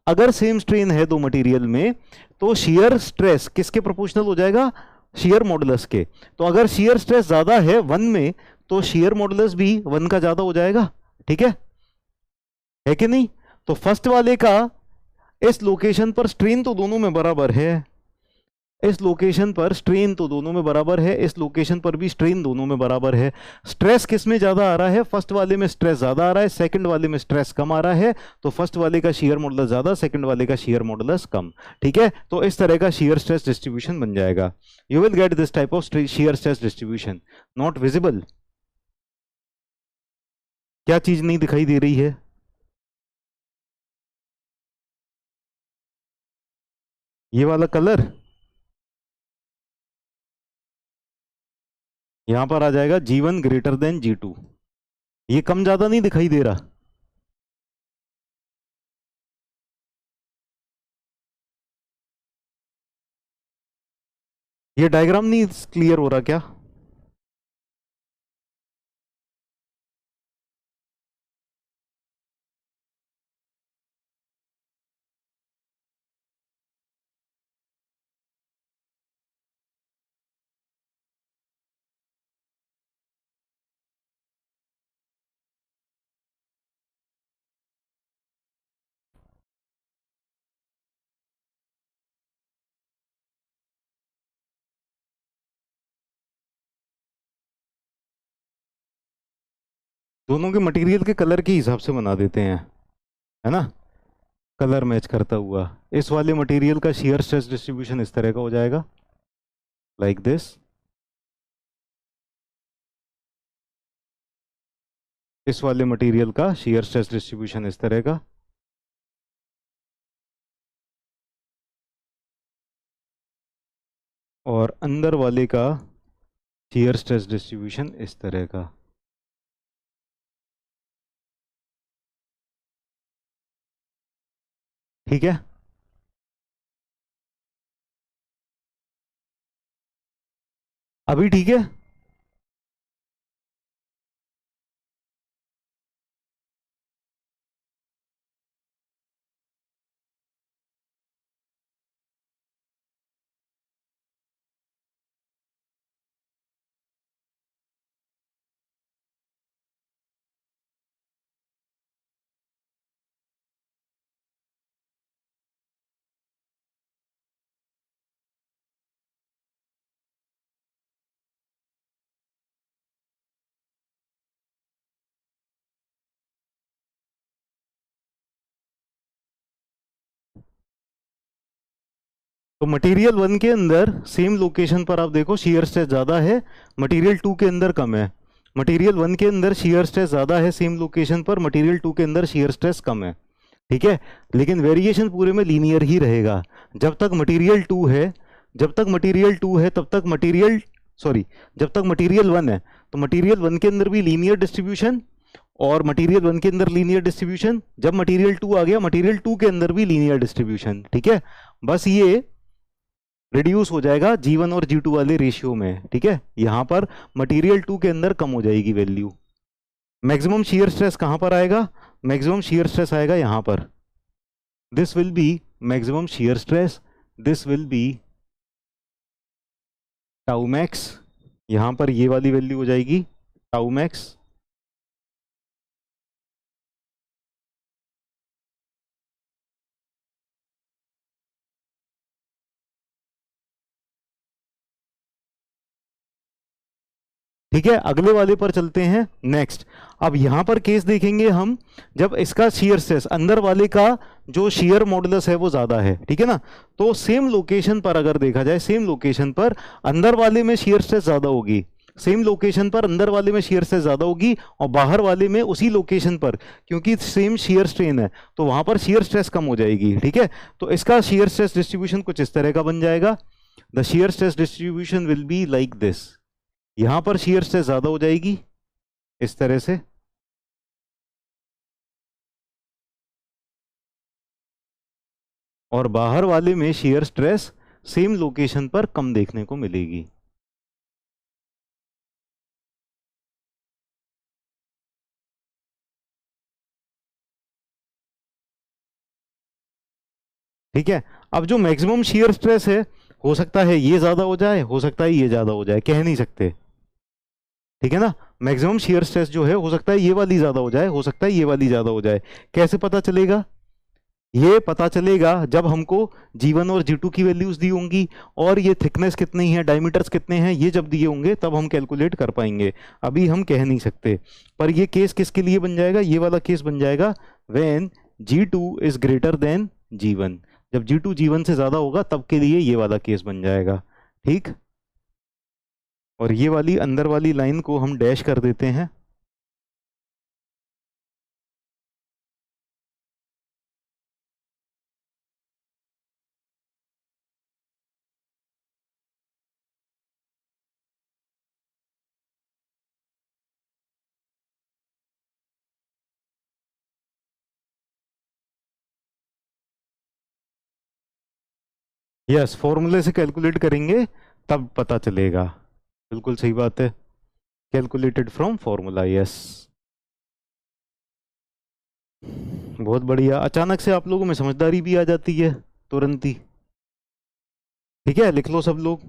अगर सेम स्ट्रेन है दो मटेरियल में, तो शियर स्ट्रेस किसके प्रोपोर्शनल हो जाएगा, शियर मॉडुलस के। तो अगर शियर स्ट्रेस ज्यादा है 1 में, तो शियर मॉडुलस भी 1 का ज्यादा हो जाएगा, ठीक है कि नहीं? तो फर्स्ट वाले का इस लोकेशन पर स्ट्रेन तो दोनों में बराबर है, इस लोकेशन पर स्ट्रेन तो दोनों में बराबर है, इस लोकेशन पर भी स्ट्रेन दोनों में बराबर है। स्ट्रेस किस में ज्यादा आ रहा है, फर्स्ट वाले में स्ट्रेस ज्यादा आ रहा है, सेकंड वाले में स्ट्रेस कम आ रहा है, तो फर्स्ट वाले का शियर मॉडुलस ज्यादा, सेकंड वाले का शियर मॉडुलस कम, ठीक है? तो इस तरह का शियर स्ट्रेस डिस्ट्रीब्यूशन बन जाएगा। You will get this type of shear stress distribution. Not visible, क्या चीज नहीं दिखाई दे रही है? ये वाला कलर यहां पर आ जाएगा G1 ग्रेटर देन G2, ये कम ज्यादा नहीं दिखाई दे रहा? ये डायग्राम नहीं क्लियर हो रहा क्या? दोनों के मटेरियल के कलर के हिसाब से बना देते हैं, है ना? कलर मैच करता हुआ, इस वाले मटेरियल का शियर स्ट्रेस डिस्ट्रीब्यूशन इस तरह का हो जाएगा, लाइक दिस। इस वाले मटेरियल का शियर स्ट्रेस डिस्ट्रीब्यूशन इस तरह का, और अंदर वाले का शियर स्ट्रेस डिस्ट्रीब्यूशन इस तरह का। ठीक है? अभी ठीक है? तो मटेरियल 1 के अंदर सेम लोकेशन पर आप देखो शियर स्ट्रेस ज़्यादा है, मटेरियल 2 के अंदर कम है। मटेरियल 1 के अंदर शियर स्ट्रेस ज़्यादा है सेम लोकेशन पर, मटेरियल 2 के अंदर शियर स्ट्रेस कम है। ठीक है, लेकिन वेरिएशन पूरे में लीनियर ही रहेगा। जब तक मटेरियल 2 है, जब तक मटेरियल 2 है तब तक मटेरियल, सॉरी, जब तक मटेरियल 1 है तो मटेरियल 1 के अंदर भी लीनियर डिस्ट्रीब्यूशन और मटेरियल 1 के अंदर लीनियर डिस्ट्रीब्यूशन। जब मटेरियल 2 आ गया, मटेरियल 2 के अंदर भी लीनियर डिस्ट्रीब्यूशन। ठीक है, बस ये रिड्यूस हो जाएगा G1 और G2 वाले रेशियो में। ठीक है, यहां पर मटेरियल 2 के अंदर कम हो जाएगी वैल्यू। मैक्सिमम शियर स्ट्रेस कहां पर आएगा? मैक्सिमम शियर स्ट्रेस आएगा यहां पर। This will B maximum shear stress, this will be tau max. यहां पर ये वाली वैल्यू हो जाएगी टाउ मैक्स। ठीक है, अगले वाले पर चलते हैं। नेक्स्ट, अब यहां पर केस देखेंगे हम, जब इसका शियर स्ट्रेस अंदर वाले का जो शियर मॉडुलस है वो ज्यादा है। ठीक है ना, तो सेम लोकेशन पर अगर देखा जाए, सेम लोकेशन पर अंदर वाले में शियर स्ट्रेस ज्यादा होगी, सेम लोकेशन पर अंदर वाले में शियर स्ट्रेस ज्यादा होगी, और बाहर वाले में उसी लोकेशन पर, क्योंकि सेम शियर स्ट्रेन है तो वहां पर शियर स्ट्रेस कम हो जाएगी। ठीक है, तो इसका शियर स्ट्रेस डिस्ट्रीब्यूशन कुछ इस तरह का बन जाएगा। The shear stress distribution will be like this. यहां पर शियर स्ट्रेस ज्यादा हो जाएगी इस तरह से, और बाहर वाले में शियर स्ट्रेस सेम लोकेशन पर कम देखने को मिलेगी। ठीक है, अब जो मैक्सिमम शियर स्ट्रेस है, हो सकता है ये ज्यादा हो जाए, हो सकता है ये ज्यादा हो जाए, कह नहीं सकते। ठीक है ना, मैक्सिमम शियर स्ट्रेस जो है हो सकता है ये वाली ज्यादा हो जाए, हो सकता है ये वाली ज्यादा हो जाए। कैसे पता चलेगा? ये पता चलेगा जब हमको G1 और G2 की वैल्यूज दी होंगी, और ये थिकनेस कितनी है, डायमीटर्स कितने हैं, ये जब दिए होंगे तब हम कैलकुलेट कर पाएंगे। अभी हम कह नहीं सकते। पर ये केस किसके लिए बन जाएगा? ये वाला केस बन जाएगा when G2 is greater than G1। जब G2 G1 से ज्यादा होगा तब के लिए ये वाला केस बन जाएगा। ठीक, और ये वाली अंदर वाली लाइन को हम डैश कर देते हैं। यस, फॉर्मूले से कैलकुलेट करेंगे तब पता चलेगा। बिल्कुल सही बात है, कैलकुलेटेड फ्रॉम फॉर्मूला। यस, बहुत बढ़िया। अचानक से आप लोगों में समझदारी भी आ जाती है तुरंत ही। ठीक है, लिख लो सब लोग।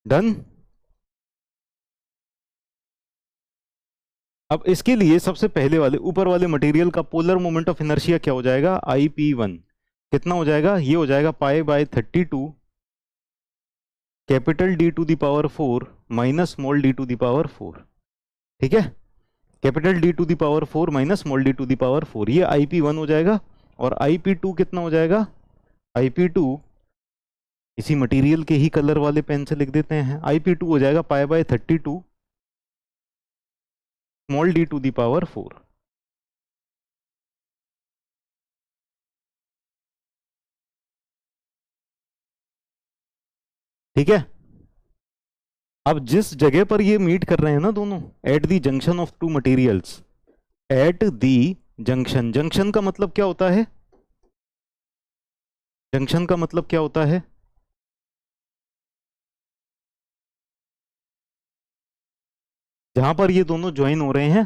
डन। अब इसके लिए सबसे पहले वाले ऊपर वाले मटेरियल का पोलर मोमेंट ऑफ इनर्शिया क्या हो जाएगा? IP1 कितना हो जाएगा? ये हो जाएगा π/32 capital D to the power 4 minus small d to the power 4। ठीक है, capital D to the power 4 minus small d to the power 4, ये IP1 हो जाएगा। और IP2 कितना हो जाएगा? IP2 इसी मटेरियल के ही कलर वाले पेन से लिख देते हैं। IP2 हो जाएगा π/32 small d to the power 4। ठीक है, अब जिस जगह पर ये मीट कर रहे हैं ना दोनों, at the junction of two materials, at the junction, junction का मतलब क्या होता है? जंक्शन का मतलब क्या होता है? जहां पर ये दोनों ज्वाइन हो रहे हैं,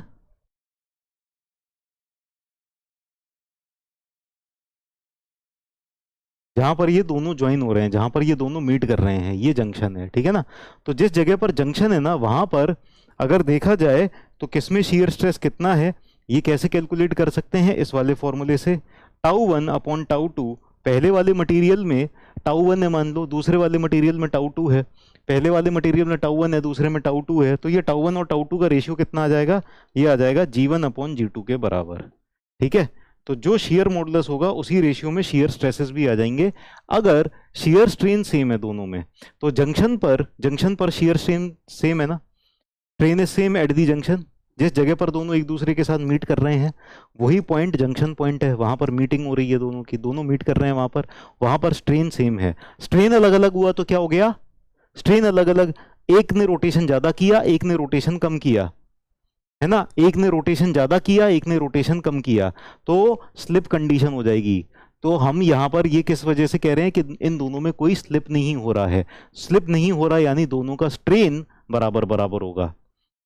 जहां पर ये दोनों ज्वाइन हो रहे हैं, जहां पर ये दोनों मीट कर रहे हैं, ये जंक्शन है, ठीक है ना। तो जिस जगह पर जंक्शन है ना, वहां पर अगर देखा जाए तो किसमें शियर स्ट्रेस कितना है, ये कैसे कैलकुलेट कर सकते हैं, इस वाले फॉर्मूले से। Tau one upon tau two, पहले वाले मटेरियल में टाउ वन है मान लो, दूसरे वाले मटेरियल में टाउ टू है। पहले वाले मटेरियल में टाउ वन है, दूसरे में टाउ टू है, तो ये टाउ वन और टाउ टू का रेशियो कितना आ जाएगा, ये आ जाएगा G1 अपॉन G2 के बराबर, ठीक है। तो जो शेयर मॉडुलस होगा उसी रेशियो में शेयर स्ट्रेसेस भी आ जाएंगे। अगर शेयर स्ट्रेन सेम है दोनों में, तो जंक्शन पर शेयर स्ट्रेन सेम है ना, strain is same at the junction. जिस जगह पर दोनों एक दूसरे के साथ मीट कर रहे हैं वही पॉइंट जंक्शन पॉइंट है, वहां पर मीटिंग हो रही है दोनों की, दोनों मीट कर रहे हैं वहां पर स्ट्रेन सेम है। स्ट्रेन अलग अलग हुआ तो क्या हो गया, स्ट्रेन अलग अलग, एक ने रोटेशन ज्यादा किया, एक ने रोटेशन कम किया, है ना, एक ने रोटेशन ज्यादा किया, एक ने रोटेशन कम किया, तो स्लिप कंडीशन हो जाएगी। तो हम यहां पर ये किस वजह से कह रहे हैं कि इन दोनों में कोई स्लिप नहीं हो रहा है, स्लिप नहीं हो रहा यानी दोनों का स्ट्रेन बराबर बराबर होगा,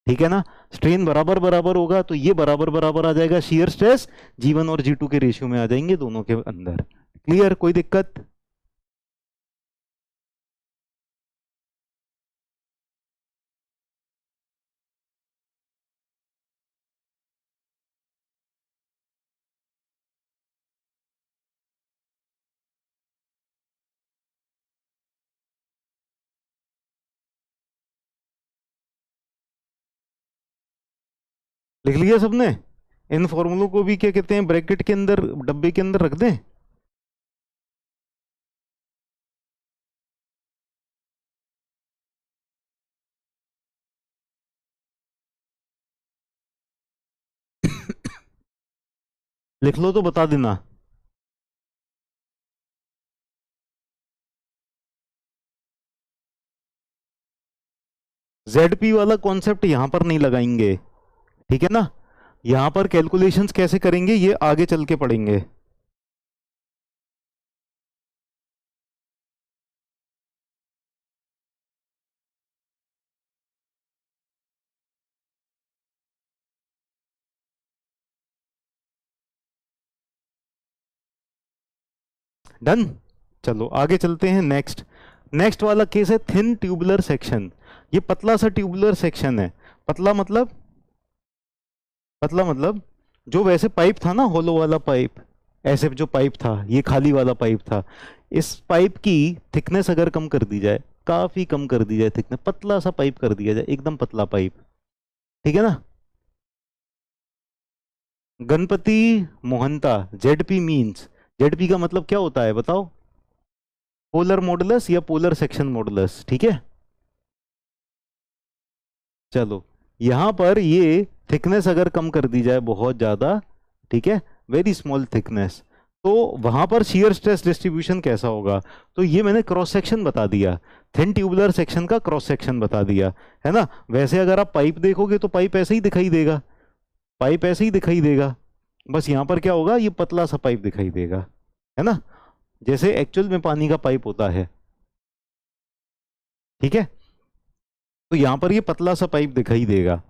ठीक है ना। स्ट्रेन बराबर बराबर होगा तो ये बराबर बराबर आ जाएगा, शियर स्ट्रेस G1 और G2 के रेशियो में आ जाएंगे दोनों के अंदर। क्लियर, कोई दिक्कत। लिख लिया सबने, इन फॉर्मूलों को भी क्या कहते हैं, ब्रैकेट के अंदर डब्बे के अंदर रख दें। लिख लो तो बता देना। ZP वाला कॉन्सेप्ट यहां पर नहीं लगाएंगे, ठीक है ना। यहां पर कैलकुलेशंस कैसे करेंगे ये आगे चल के पढ़ेंगे। डन, चलो आगे चलते हैं। नेक्स्ट नेक्स्ट वाला केस है थिन ट्यूबुलर सेक्शन। ये पतला सा ट्यूबुलर सेक्शन है। पतला मतलब जो वैसे पाइप था ना, होलो वाला पाइप, ऐसे जो पाइप था, ये खाली वाला पाइप था, इस पाइप की थिकनेस अगर कम कर दी जाए, काफी कम कर दी जाए थिकनेस, पतला सा पाइप कर दिया जाए, एकदम पतला पाइप, ठीक है ना। Ganpati Mohanta, ZP means, ZP का मतलब क्या होता है बताओ, पोलर मॉडुलस या पोलर सेक्शन मॉडुलस, ठीक है। चलो यहां पर ये थिकनेस अगर कम कर दी जाए बहुत ज्यादा, ठीक है, वेरी स्मॉल थिकनेस, तो वहां पर शियर स्ट्रेस डिस्ट्रीब्यूशन कैसा होगा। तो ये मैंने क्रॉस सेक्शन बता दिया, थिन ट्यूबुलर सेक्शन का क्रॉस सेक्शन बता दिया, है ना। वैसे अगर आप पाइप देखोगे तो पाइप ऐसे ही दिखाई देगा, पाइप ऐसे ही दिखाई देगा, बस यहां पर क्या होगा, ये पतला सा पाइप दिखाई देगा, है ना, जैसे एक्चुअल में पानी का पाइप होता है, ठीक है। तो यहां पर ये पतला सा पाइप दिखाई देगा,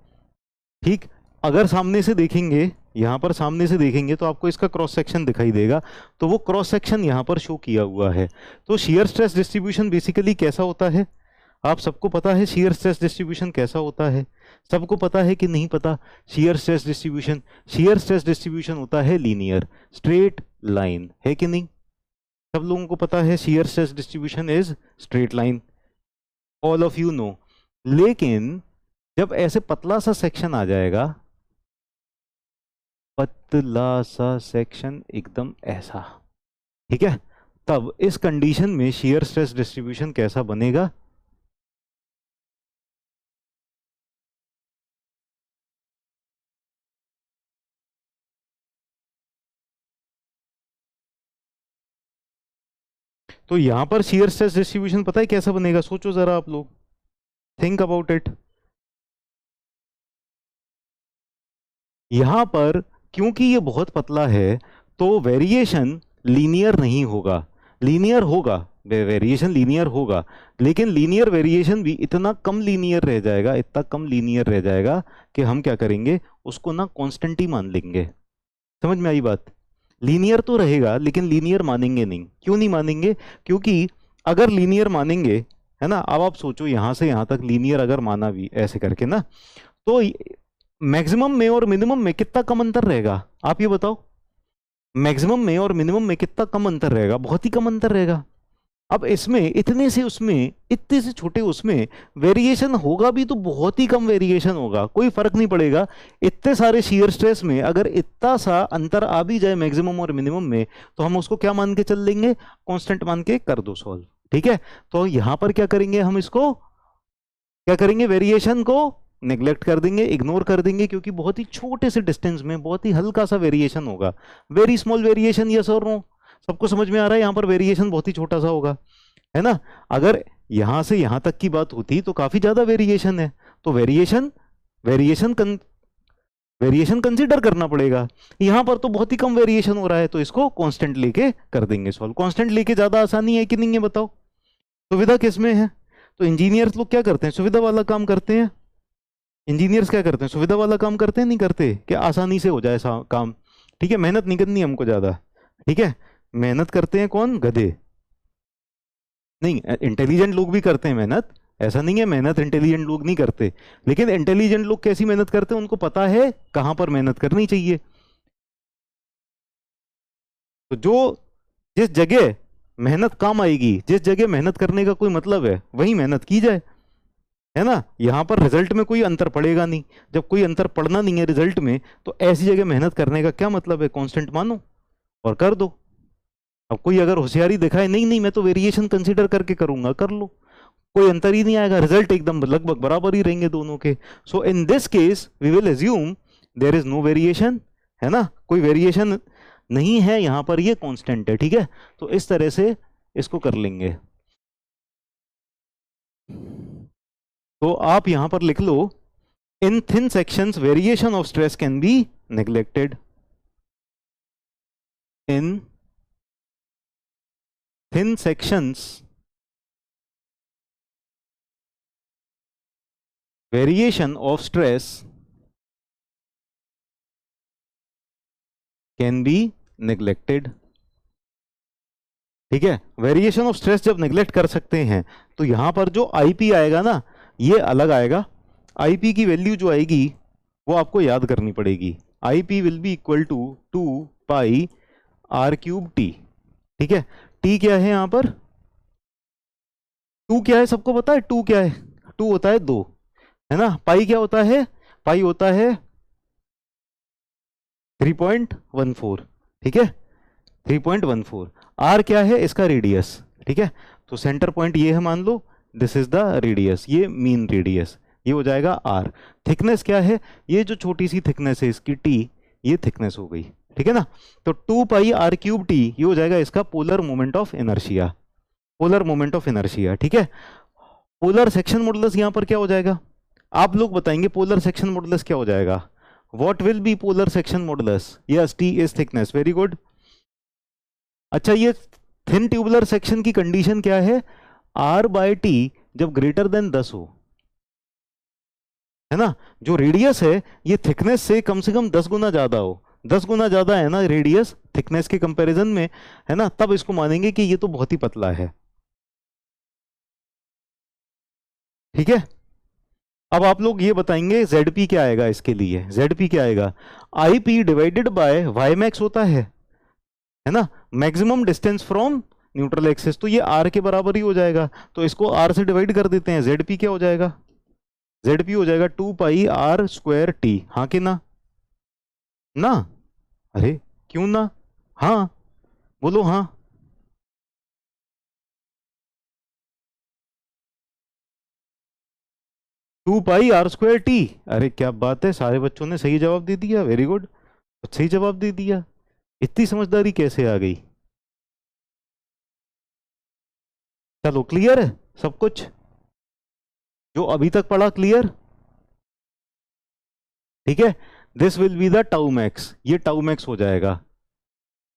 ठीक। अगर सामने से देखेंगे, यहां पर सामने से देखेंगे तो आपको इसका क्रॉस सेक्शन दिखाई देगा, तो वो क्रॉस सेक्शन यहां पर शो किया हुआ है। तो शियर स्ट्रेस डिस्ट्रीब्यूशन बेसिकली कैसा होता है, आप सबको पता है शियर स्ट्रेस डिस्ट्रीब्यूशन कैसा होता है, सबको पता है कि नहीं पता। शियर स्ट्रेस डिस्ट्रीब्यूशन होता है लीनियर स्ट्रेट लाइन, है कि नहीं, सब लोगों को पता है shear stress distribution is straight line, all of you know. लेकिन जब ऐसे पतला सा सेक्शन आ जाएगा, पतला सा सेक्शन एकदम ऐसा, ठीक है, तब इस कंडीशन में शियर स्ट्रेस डिस्ट्रीब्यूशन कैसा बनेगा, तो यहां पर शियर स्ट्रेस डिस्ट्रीब्यूशन पता है कैसा बनेगा, सोचो जरा आप लोग, थिंक अबाउट इट। यहां पर क्योंकि ये बहुत पतला है तो वेरिएशन लीनियर नहीं होगा, लीनियर होगा, वेरिएशन लीनियर होगा, लेकिन लीनियर वेरिएशन भी इतना कम लीनियर रह जाएगा, इतना कम लीनियर रह जाएगा कि हम क्या करेंगे, उसको ना कांस्टेंट ही मान लेंगे। समझ में आई बात, लीनियर तो रहेगा लेकिन लीनियर मानेंगे नहीं। क्यों नहीं मानेंगे? क्योंकि अगर लीनियर मानेंगे, है ना, अब आप सोचो यहां से यहां तक लीनियर अगर माना भी ऐसे करके ना, तो मैक्सिमम में और मिनिमम में कितना कम अंतर रहेगा, आप ये बताओ। मैक्सिमम में और मिनिमम में कितना कम अंतर रहेगा? बहुत ही कम अंतर रहेगा। अब इसमें इतने से उसमें, इतने से छोटे उसमें वेरिएशन होगा भी तो बहुत ही कम वेरिएशन होगा, कोई फर्क नहीं पड़ेगा। इतने सारे शियर स्ट्रेस में अगर इतना सा अंतर आ भी जाए मैक्सिमम और मिनिमम में, तो हम उसको क्या मान के चल लेंगे? कांस्टेंट मान के कर दो सॉल्व। ठीक है, तो यहां पर क्या करेंगे हम, इसको क्या करेंगे, वेरिएशन को नेग्लेक्ट कर देंगे, इग्नोर कर देंगे, क्योंकि बहुत ही छोटे से डिस्टेंस में बहुत ही हल्का सा वेरिएशन होगा, वेरी स्मॉल वेरिएशन। यस और नो? सबको समझ में आ रहा है? यहां पर वेरिएशन बहुत ही छोटा सा होगा, है ना। अगर यहां से यहां तक की बात होती तो काफी ज्यादा वेरिएशन है, तो वेरिएशन वेरिएशन वेरिएशन कंसीडर करना पड़ेगा। यहां पर तो बहुत ही कम वेरिएशन हो रहा है, तो इसको कांस्टेंट लेके कर देंगे सॉल्व। कांस्टेंट लेके ज्यादा आसानी है कि नहीं है, बताओ? सुविधा किसमें है? तो इंजीनियर्स लोग क्या करते हैं? सुविधा वाला काम करते हैं। इंजीनियर्स क्या करते हैं? सुविधा वाला काम करते हैं, नहीं करते? क्या आसानी से हो जाए काम। ठीक है, मेहनत नहीं करनी हमको ज्यादा। ठीक है, मेहनत करते हैं कौन? गधे। नहीं, इंटेलिजेंट लोग भी करते हैं मेहनत, ऐसा नहीं है मेहनत इंटेलिजेंट लोग नहीं करते, लेकिन इंटेलिजेंट लोग कैसी मेहनत करते हैं, उनको पता है कहां पर मेहनत करनी चाहिए। तो जो जिस जगह मेहनत काम आएगी, जिस जगह मेहनत करने का कोई मतलब है, वही मेहनत की जाए, है ना। यहां पर रिजल्ट में कोई अंतर पड़ेगा नहीं। जब कोई अंतर पड़ना नहीं है रिजल्ट में, तो ऐसी जगह मेहनत करने का क्या मतलब है? कांस्टेंट मानो और कर दो। अब कोई अगर होशियारी दिखाए, नहीं नहीं मैं तो वेरिएशन कंसीडर करके करूंगा, कर लो, कोई अंतर ही नहीं आएगा, रिजल्ट एकदम लगभग बराबर ही रहेंगे दोनों के। So in this case we will assume there is no variation, है ना, कोई वेरिएशन नहीं है यहां पर, ये कांस्टेंट है। ठीक है, तो इस तरह से इसको कर लेंगे। तो आप यहां पर लिख लो, in thin sections variation of stress can be neglected. In thin sections variation of stress can be neglected. ठीक है, वेरिएशन ऑफ स्ट्रेस जब नेग्लेक्ट कर सकते हैं, तो यहां पर जो आईपी आएगा ना, ये अलग आएगा। आईपी की वैल्यू जो आएगी वो आपको याद करनी पड़ेगी। IP will be equal to 2 pi r³ t। ठीक है, टी क्या है यहां पर? टू क्या है सबको पता है? टू क्या है? टू होता है 2, है ना। पाई क्या होता है? पाई होता है 3.14। ठीक है, 3.14। आर क्या है? इसका रेडियस। ठीक है, तो सेंटर पॉइंट ये है, मान लो दिस इज द रेडियस, ये मीन रेडियस, ये हो जाएगा आर। थिकनेस क्या है? ये जो छोटी सी थिकनेस है इसकी टी, ये थिकनेस हो गई। ठीक है ना, तो 2 पाई r³ t ये हो जाएगा इसका polar moment of inertia, polar moment of inertia. ठीक है, पोलर सेक्शन मॉडुलस यहां पर क्या हो जाएगा? आप लोग बताएंगे पोलर सेक्शन मॉडुलस क्या हो जाएगा? What will B polar section modulus? Yes, T is thickness, very good. अच्छा, ये थिन ट्यूबुलर सेक्शन की कंडीशन क्या है? r/t जब ग्रेटर देन 10 हो, है ना। जो रेडियस है ये थिकनेस से कम 10 गुना ज्यादा हो, 10 गुना ज्यादा है ना रेडियस थिकनेस के कंपैरिजन में, है ना, तब इसको मानेंगे कि ये तो बहुत ही पतला है। ठीक है, अब आप लोग ये बताएंगे ZP क्या आएगा इसके लिए? ZP क्या आएगा? IP divided by Y max होता है ना, maximum distance from neutral axis, तो ये R के बराबर ही हो जाएगा। तो इसको R से डिवाइड कर देते हैं, ZP क्या हो जाएगा? ZP हो जाएगा 2 पाई r² t। हाँ कि ना? ना? अरे क्यों ना? हाँ, बोलो हाँ। 2 पाई r²t। अरे क्या बात है, सारे बच्चों ने सही जवाब दे दिया, वेरी गुड, सही जवाब दे दिया। इतनी समझदारी कैसे आ गई? चलो, क्लियर है सब कुछ जो अभी तक पढ़ा? क्लियर? ठीक है, this will be the tau max, ये टाउ मैक्स हो जाएगा।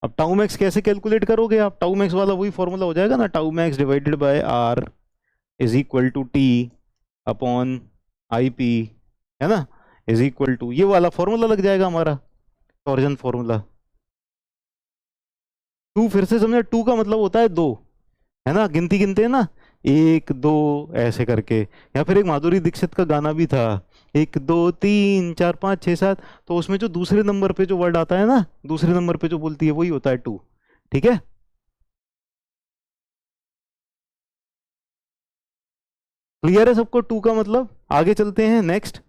अब टाउ मैक्स कैसे कैलकुलेट करोगे आप? टाउ मैक्स वाला वही फॉर्मूला हो जाएगा ना, tau max divided by r is equal to t upon IP, है ना, इज इक्वल टू, ये वाला फॉर्मूला लग जाएगा हमारा, टॉर्जन फॉर्मूला। टू फिर से समझा, टू का मतलब होता है दो, है ना, गिनती गिनते हैं ना, एक दो ऐसे करके। या फिर एक माधुरी दीक्षित का गाना भी था, एक दो तीन चार पाँच छः सात, तो उसमें जो दूसरे नंबर पे जो वर्ड आता है ना, दूसरे नंबर पे जो बोलती है, वही होता है टू। ठीक है, क्लियर है सबको टू का मतलब? आगे चलते हैं नेक्स्ट।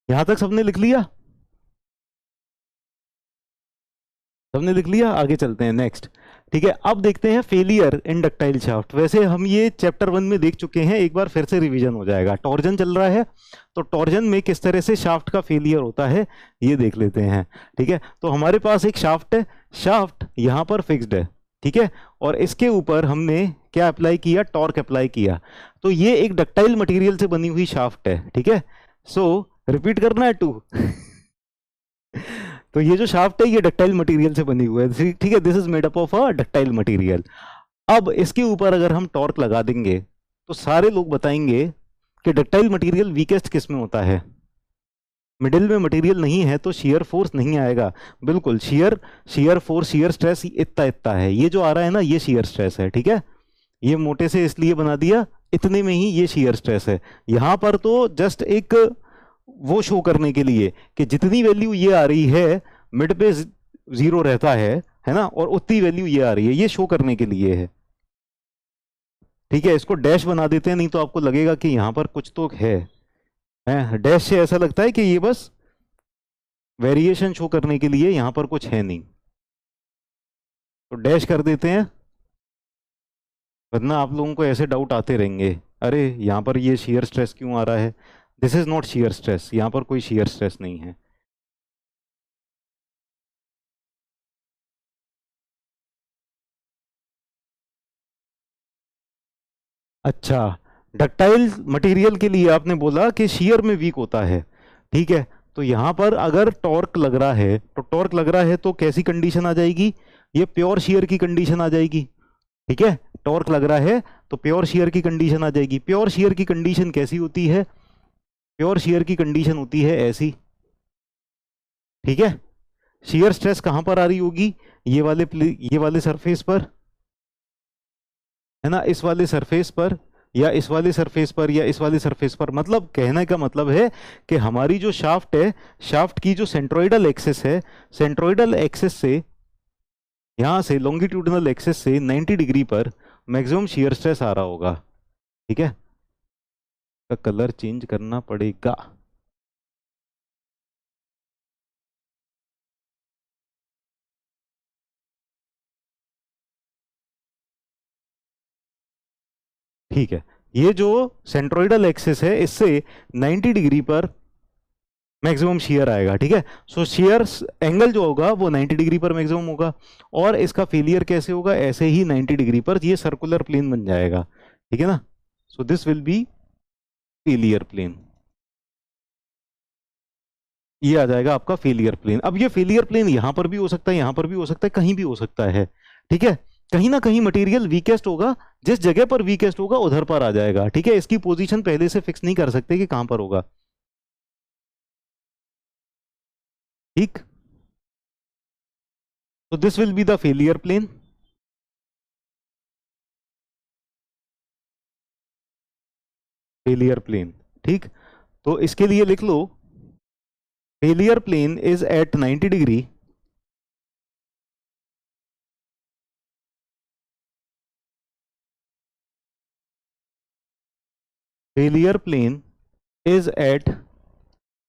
यहां तक सबने लिख लिया? सबने लिख लिया, आगे चलते हैं नेक्स्ट। ठीक है, अब देखते हैं फेलियर इन डक्टाइल शाफ्ट। वैसे हम ये चैप्टर 1 में देख चुके हैं, एक बार फिर से रिवीजन हो जाएगा। टॉर्जन चल रहा है, तो टॉर्जन में किस तरह से शाफ्ट का फेलियर होता है ये देख लेते हैं। ठीक है, तो हमारे पास एक शाफ्ट है, शाफ्ट यहाँ पर फिक्स्ड है, ठीक है, और इसके ऊपर हमने क्या अप्लाई किया, टॉर्क अप्लाई किया। तो ये एक डक्टाइल मटेरियल से बनी हुई शाफ्ट है। ठीक है, सो रिपीट करना है टू। तो ये जो शाफ्ट है ये डक्टाइल मटेरियल से बनी हुई है, ठीक है, this is made up of a ductile material. अब इसके ऊपर अगर हम टॉर्क लगा देंगे तो सारे लोग बताएंगे कि डक्टाइल मटेरियल वीकेस्ट किस में होता है, मिडिल में मटेरियल नहीं है तो शियर फोर्स नहीं आएगा। बिल्कुल, shear shear force shear stress इतना इतना है, ये जो आ रहा है ना ये शियर स्ट्रेस है। ठीक है, ये मोटे से इसलिए बना दिया, इतने में ही ये शियर स्ट्रेस है। यहां पर तो जस्ट एक वो शो करने के लिए कि जितनी वैल्यू ये आ रही है मिड पे जीरो रहता है ना, और उतनी वैल्यू ये आ रही है, ये शो करने के लिए है। ठीक है, इसको डैश बना देते हैं, नहीं तो आपको लगेगा कि यहां पर कुछ तो है डैश से ऐसा लगता है कि ये बस वेरिएशन शो करने के लिए, यहां पर कुछ है नहीं, तो डैश कर देते हैं, वरना आप लोगों को ऐसे डाउट आते रहेंगे, अरे यहाँ पर ये शियर स्ट्रेस क्यों आ रहा है। This is not shear stress, यहाँ पर कोई शियर स्ट्रेस नहीं है। अच्छा, डक्टाइल मटेरियल के लिए आपने बोला कि शियर में वीक होता है, ठीक है, तो यहां पर अगर टॉर्क लग रहा है, तो टॉर्क लग रहा है तो कैसी कंडीशन आ जाएगी, ये प्योर शियर की कंडीशन आ जाएगी। ठीक है, टॉर्क लग रहा है तो प्योर शियर की कंडीशन आ जाएगी। प्योर शियर की कंडीशन कैसी होती है, प्योर शियर की कंडीशन होती है ऐसी। ठीक है, शियर स्ट्रेस कहां पर आ रही होगी, ये वाले सरफेस पर, है ना, इस वाले सरफेस पर, या इस वाले सरफेस पर, या इस वाले सरफेस पर। मतलब कहने का मतलब है कि हमारी जो शाफ्ट है, शाफ्ट की जो सेंट्रोइडल एक्सिस है, सेंट्रोइडल एक्सिस से, यहां से लॉन्गिट्यूडिनल एक्सिस से 90 डिग्री पर मैक्सिमम शियर स्ट्रेस आ रहा होगा। ठीक है, का कलर चेंज करना पड़ेगा। ठीक है, ये जो सेंट्रोइडल एक्सिस है इससे 90 डिग्री पर मैक्सिमम शियर आएगा। ठीक है, सो शियर एंगल जो होगा वो 90 डिग्री पर मैक्सिमम होगा, और इसका फेलियर कैसे होगा, ऐसे ही 90 डिग्री पर ये सर्कुलर प्लेन बन जाएगा। ठीक है ना, so this will be failure plane, ये आ जाएगा आपका फेलियर प्लेन। अब ये फेलियर प्लेन यहां पर भी हो सकता है, यहां पर भी हो सकता है, कहीं भी हो सकता है। ठीक है, कहीं ना कहीं मटेरियल वीकेस्ट होगा, जिस जगह पर वीकेस्ट होगा उधर पर आ जाएगा। ठीक है, इसकी पोजीशन पहले से फिक्स नहीं कर सकते कि कहां पर होगा। ठीक, तो this will be the failure plane. Failure plane, ठीक, तो इसके लिए लिख लो, failure plane is at 90 degree, failure plane is at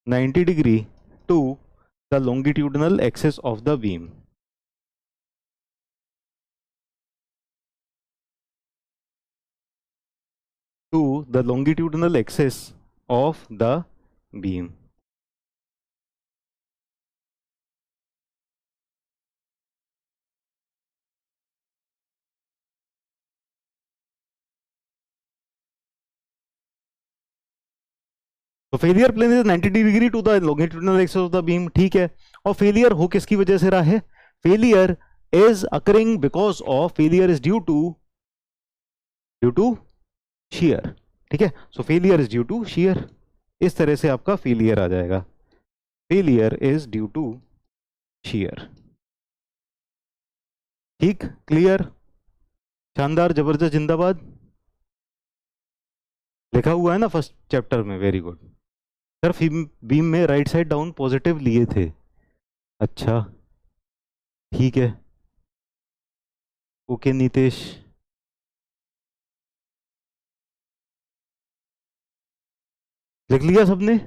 90 degree to the longitudinal axis of the beam, to the longitudinal axis of the beam। तो failure plane is 90 degree to the longitudinal axis of the beam. ठीक है, और failure हो किसकी वजह से रहा है, failure is occurring because of, failure is due to shear। ठीक है, सो failure is due to shear, इस तरह से आपका फेलियर आ जाएगा, failure is due to shear। ठीक, क्लियर, शानदार, जबरदस्त, जिंदाबाद। लिखा हुआ है ना फर्स्ट चैप्टर में, वेरी गुड। सर बीम में राइट साइड डाउन पॉजिटिव लिए थे। अच्छा, ठीक है, ओके नीतेश। लिख लिया सबने?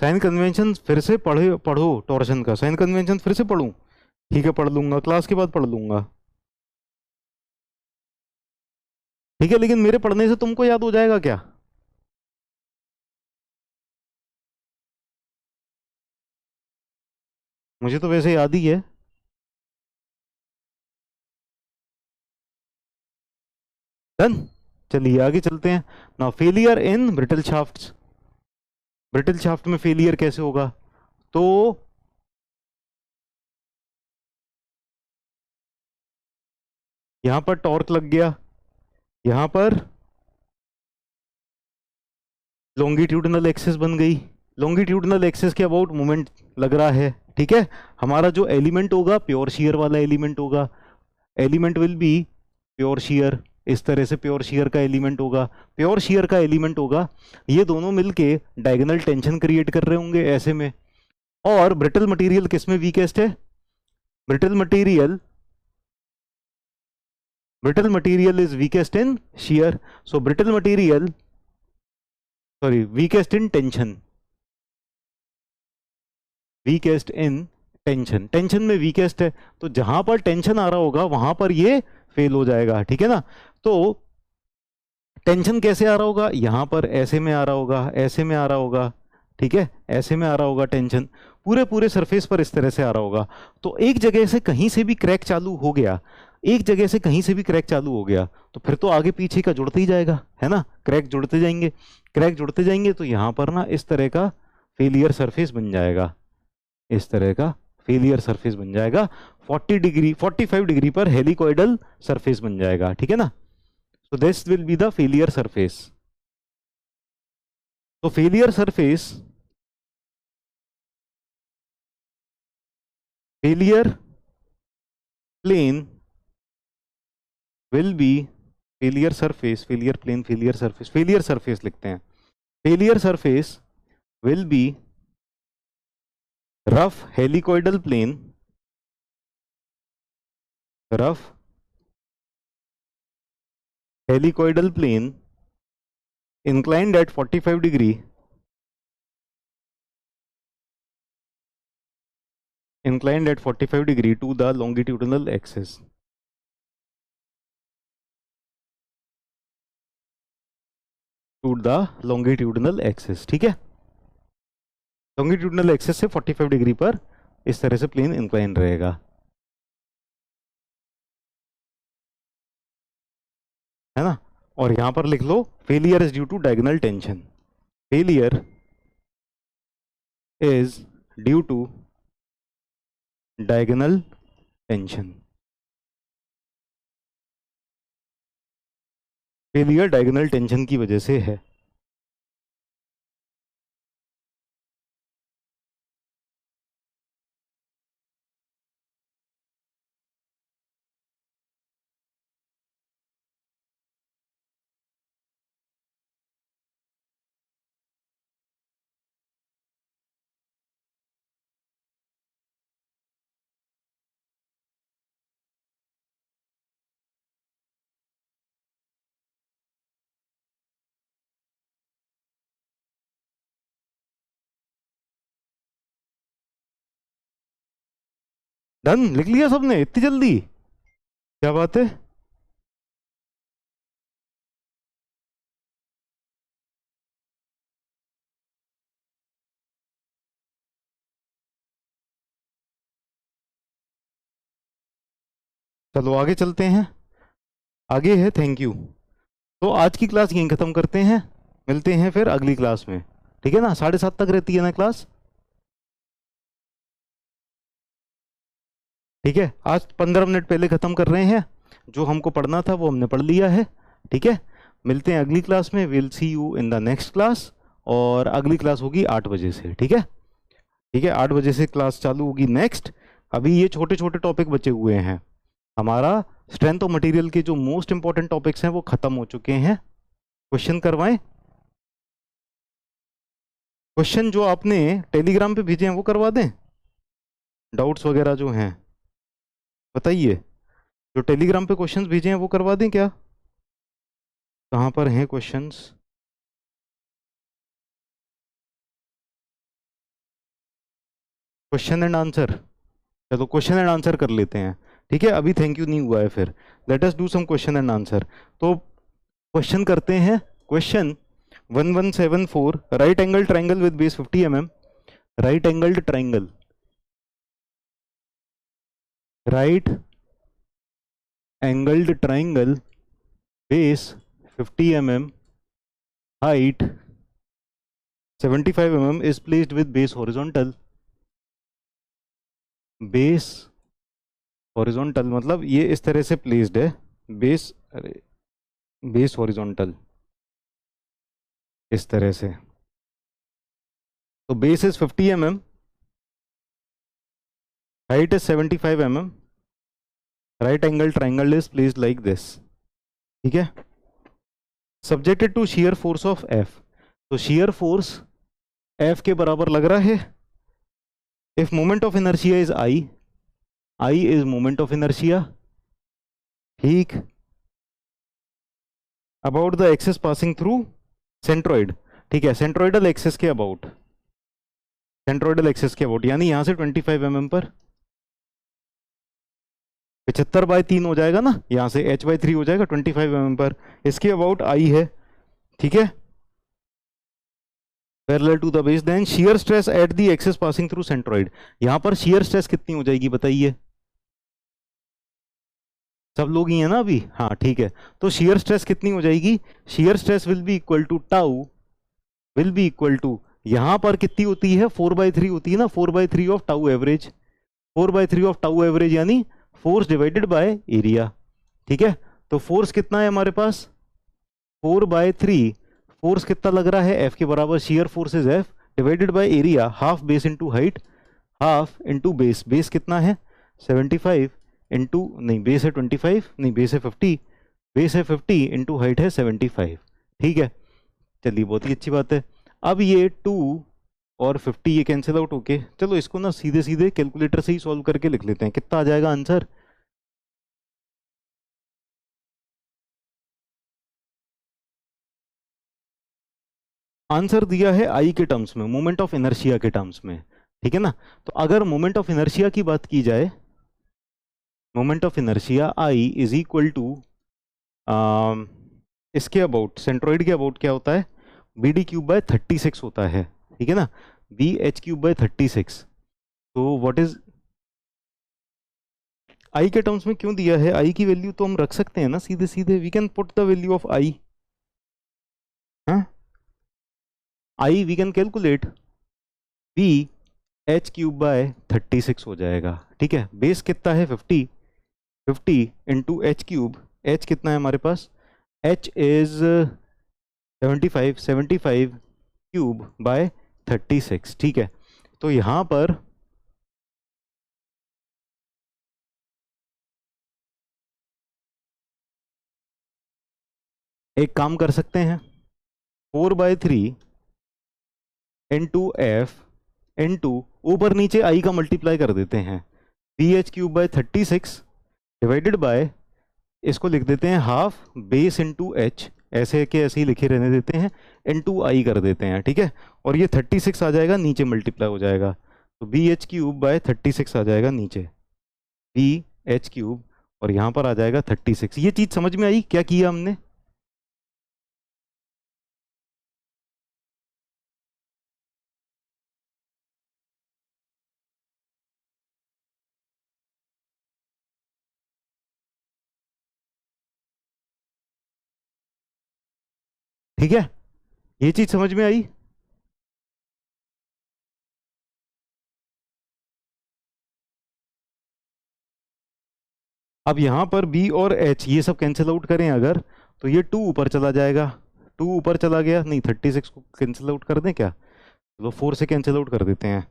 साइन कन्वेंशन फिर से पढ़ो पढ़ो, टॉर्शन का साइन कन्वेंशन फिर से पढ़ूं? ठीक है, पढ़ लूंगा, क्लास के बाद पढ़ लूंगा। ठीक है, लेकिन मेरे पढ़ने से तुमको याद हो जाएगा क्या? मुझे तो वैसे याद ही है। डन, चलिए आगे चलते हैं। Now failure in brittle shafts. Brittle shaft में फेलियर कैसे होगा? तो यहां पर टॉर्क लग गया, यहां पर लॉन्गिट्यूडनल एक्सिस बन गई, लॉन्गिट्यूडनल एक्सिस के अबाउट मोमेंट लग रहा है। ठीक है, हमारा जो एलिमेंट होगा प्योर शियर वाला एलिमेंट होगा, element will be pure shear. इस तरह से प्योर शियर का एलिमेंट होगा, प्योर शियर का एलिमेंट होगा। ये दोनों मिलके डायगोनल टेंशन क्रिएट कर रहे होंगे ऐसे में। और ब्रिटल मटेरियल किस में वीकेस्ट है? Brittle material, brittle material is weakest in shear, so brittle material, sorry, weakest in tension, weakest in tension, tension में वीकेस्ट है, तो जहां पर टेंशन आ रहा होगा वहां पर ये फेल हो जाएगा। ठीक है ना? तो टेंशन कैसे आ रहा होगा? यहां पर ऐसे में आ रहा होगा, ऐसे में आ रहा होगा, ठीक है, ऐसे में आ रहा होगा टेंशन, पूरे पूरे सरफेस पर इस तरह से आ रहा होगा। तो एक जगह से कहीं से भी क्रैक चालू हो गया, एक जगह से कहीं से भी क्रैक चालू हो गया, तो फिर तो आगे पीछे का जुड़ते ही जाएगा, है ना? क्रैक जुड़ते जाएंगे, क्रैक जुड़ते जाएंगे, तो यहां पर ना इस तरह का फेलियर सरफेस बन जाएगा, इस तरह का फेलियर सरफेस बन जाएगा। 40 डिग्री 45 डिग्री पर हेलिकॉइडल सरफेस बन जाएगा। ठीक है ना? So this will be the failure surface. तो failure surface, failure plane will be, failure surface, failure plane, failure surface, failure surface लिखते हैं। Failure surface will be rough helicoidal plane, rough helicoidal plane inclined at 45 degree, inclined at 45 degree to the longitudinal axis, to the longitudinal axis। ठीक है, longitudinal axis से 45 degree पर इस तरह से plane incline रहेगा। है ना? और यहां पर लिख लो failure is due to diagonal tension, failure is due to diagonal tension, failure diagonal tension की वजह से है। डन, लिख लिया सबने इतनी जल्दी? क्या बात है। चलो आगे चलते हैं, आगे है थैंक यू। तो आज की क्लास यहीं खत्म करते हैं, मिलते हैं फिर अगली क्लास में। ठीक है ना? 7:30 तक रहती है ना क्लास? ठीक है, आज 15 मिनट पहले खत्म कर रहे हैं, जो हमको पढ़ना था वो हमने पढ़ लिया है। ठीक है, मिलते हैं अगली क्लास में, will see you in the next class. और अगली क्लास होगी 8 बजे से, ठीक है? ठीक है, 8 बजे से क्लास चालू होगी नेक्स्ट। अभी ये छोटे छोटे टॉपिक बचे हुए हैं। हमारा स्ट्रेंथ ऑफ मटेरियल के जो मोस्ट इंपॉर्टेंट टॉपिक्स हैं वो खत्म हो चुके हैं। क्वेश्चन करवाएं? क्वेश्चन जो आपने टेलीग्राम पे भेजे हैं वो करवा दें? डाउट्स वगैरह जो हैं बताइए। जो टेलीग्राम पे क्वेश्चंस भेजे हैं वो करवा दें क्या? कहाँ पर हैं क्वेश्चंस? क्वेश्चन एंड आंसर, चलो क्वेश्चन एंड आंसर कर लेते हैं, ठीक है? अभी थैंक यू नहीं हुआ है, फिर let us do some question and answer. तो क्वेश्चन करते हैं। Question 1174, right angle triangle with base 50 mm, right angled triangle, right angled triangle, base 50 mm, height 75 mm is placed with base horizontal, base horizontal मतलब ये इस तरह से placed है, base, अरे बेस हॉरिजॉन्टल इस तरह से। तो base is 50 mm, height is 75 mm, right angle triangle is placed like this, ठीक है? Subjected to shear force of F, तो shear फोर्स F के बराबर लग रहा है। If moment of inertia is I is moment of inertia, ठीक? About the axis passing through centroid, ठीक है? सेंट्रोइडल एक्सिस के अबाउट, सेंट्रोइडल एक्सिस के अबाउट, यानी यहां से 25 mm पर 75/3 हो जाएगा ना, यहां से h/3 हो जाएगा 25 mm पर, इसके अबाउट I है, ठीक है? Parallel to the base, then shear stress at the axis passing through centroid, यहां पर शियर स्ट्रेस कितनी हो जाएगी बताइए? सब लोग ही है ना अभी? हाँ ठीक है। तो शियर स्ट्रेस कितनी हो जाएगी? Shear stress will be equal to tau, will be equal to, यहां पर कितनी होती है? 4/3 होती है ना, 4/3 of tau average, 4/3 of tau average यानी फोर्स डिवाइडेड बाय एरिया, ठीक है? तो फोर्स कितना है हमारे पास? 4/3। फोर्स कितना लग रहा है? F के बराबर shear force is F divided by area, half base into height, half into base, base कितना है? 75 इंटू, नहीं बेस है 25, नहीं बेस है 50, बेस है 50 इंटू हाइट है 75, ठीक है? चलिए बहुत ही अच्छी बात है। अब ये 2 और 50 ये कैंसिल आउट होके, चलो इसको ना सीधे सीधे कैलकुलेटर से ही सॉल्व करके लिख लेते हैं, कितना आ जाएगा आंसर? आंसर दिया है आई के टर्म्स में, मोमेंट ऑफ इनर्शिया के टर्म्स में, ठीक है ना? तो अगर मोमेंट ऑफ इनर्शिया की बात की जाए, moment of inertia I is equal to, इसके अबाउट, सेंट्रोइड के अबाउट क्या होता है? BD³/36 होता है, ठीक है ना? BH³/36। तो व्हाट इज आई के टर्म्स में क्यों दिया है? आई की वैल्यू तो हम रख सकते हैं ना सीधे सीधे, we can put the value of I, हाँ? I we can calculate, BH³/36 हो जाएगा, ठीक है? बेस कितना है? 50, 50 इंटू H³, H कितना है हमारे पास? H इज 75, 75³/36, ठीक है? तो यहां पर एक काम कर सकते हैं, 4/3 इंटू F इंटू, ऊपर नीचे I का मल्टीप्लाई कर देते हैं, BH³/36 डिवाइडेड बाय, इसको लिख देते हैं हाफ बेस इंटू H, ऐसे के ऐसे ही लिखे रहने देते हैं, इंटू आई कर देते हैं, ठीक है? और ये 36 आ जाएगा नीचे, मल्टीप्लाई हो जाएगा, तो BH³/36 आ जाएगा नीचे, BH³ और यहाँ पर आ जाएगा 36। ये चीज समझ में आई क्या किया हमने? ठीक है, ये चीज समझ में आई? अब यहां पर B और H ये सब कैंसिल आउट करें अगर, तो ये 2 ऊपर चला जाएगा, 2 ऊपर चला गया, नहीं 36 को कैंसिल आउट कर दें क्या? चलो 4 से कैंसिल आउट कर देते हैं।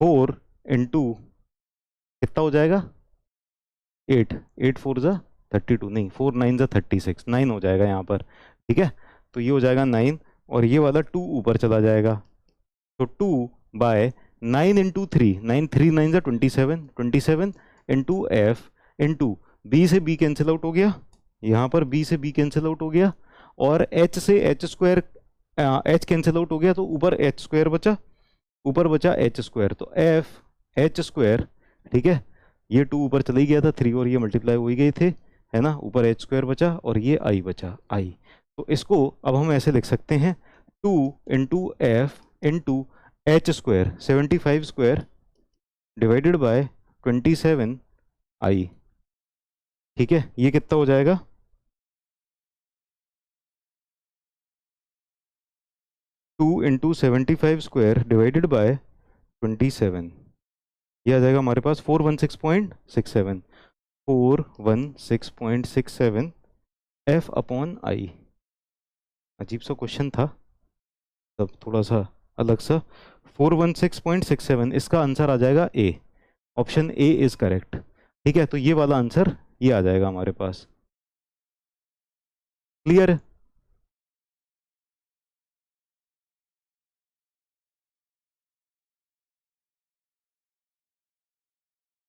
4 इंटू कितना हो जाएगा? 8, 8 4 ज़ा 32, नहीं 4 9 ज़ा 36, 9 हो जाएगा यहाँ पर। ठीक है, तो ये हो जाएगा 9 और ये वाला 2 ऊपर चला जाएगा। तो 2 बाय 9 इंटू 3, 9 3 9 ज़ा 27, 27 इंटू एफ इंटू बी से बी कैंसिल आउट हो गया, यहाँ पर बी से बी कैंसिल आउट हो गया, और एच से H square, H cancel out हो गया तो ऊपर एच स्क्वायर बचा, ऊपर बचा एच स्क्वायर, तो एफ एच स्क्वायर। ठीक है, ये 2 ऊपर चला ही गया था, 3 और ये मल्टीप्लाई हो ही गए थे, है ना, ऊपर एच स्क्वायर बचा और ये आई बचा, आई। तो इसको अब हम ऐसे लिख सकते हैं 2 into F into H square 75 square divided by 27 आई। ठीक है, ये कितना हो जाएगा? 2 इंटू 75 स्क्वायर डिवाइडेड बाय 27, ये आ जाएगा हमारे पास 416.67, 416.67 एफ अपॉन आई। अजीब सा क्वेश्चन था तब, थोड़ा सा अलग सा। 416.67, इसका आंसर आ जाएगा ए, ऑप्शन ए इज करेक्ट। ठीक है, तो ये वाला आंसर ये आ जाएगा हमारे पास। क्लियर है?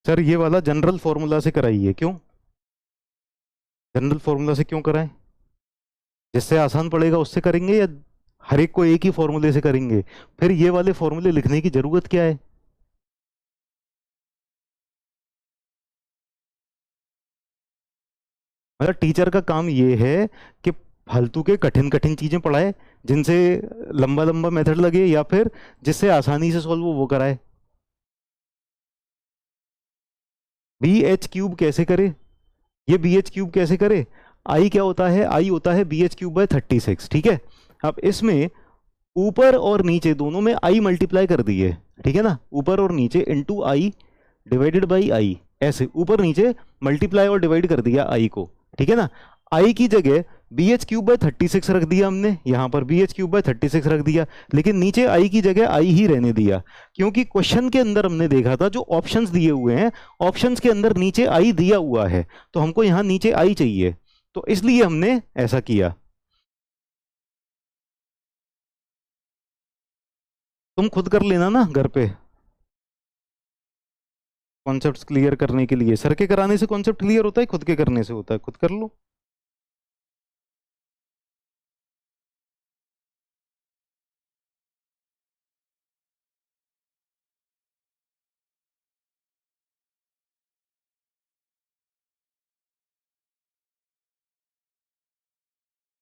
सर ये वाला जनरल फॉर्मूला से कराइए। क्यों जनरल फॉर्मूला से क्यों कराएं? जिससे आसान पड़ेगा उससे करेंगे या हर एक को एक ही फॉर्मूले से करेंगे? फिर ये वाले फॉर्मूले लिखने की जरूरत क्या है? मतलब टीचर का काम ये है कि फालतू के कठिन कठिन चीजें पढ़ाए जिनसे लंबा लंबा मेथड लगे, या फिर जिससे आसानी से सॉल्व वो कराए। बी एच क्यूब कैसे करे? ये बी एच क्यूब कैसे करे? आई क्या होता है? आई होता है बी एच क्यूब बाय 36। ठीक है, अब इसमें ऊपर और नीचे दोनों में आई मल्टीप्लाई कर दिए, ठीक है ना, ऊपर और नीचे into I divided by I, ऐसे ऊपर नीचे मल्टीप्लाई और डिवाइड कर दिया आई को। ठीक है ना, आई की जगह बी एच क्यूब बाय 36 रख दिया हमने, यहां पर बी एच क्यूब बाय 36 रख दिया, लेकिन नीचे आई की जगह आई ही रहने दिया, क्योंकि क्वेश्चन के अंदर हमने देखा था जो ऑप्शंस दिए हुए हैं, ऑप्शंस के अंदर नीचे आई दिया हुआ है, तो हमको यहां नीचे आई चाहिए, तो इसलिए हमने ऐसा किया। तुम खुद कर लेना ना घर पे, कॉन्सेप्ट्स क्लियर करने के लिए। सर के कराने से कॉन्सेप्ट क्लियर होता है, खुद के करने से होता है? खुद कर लो।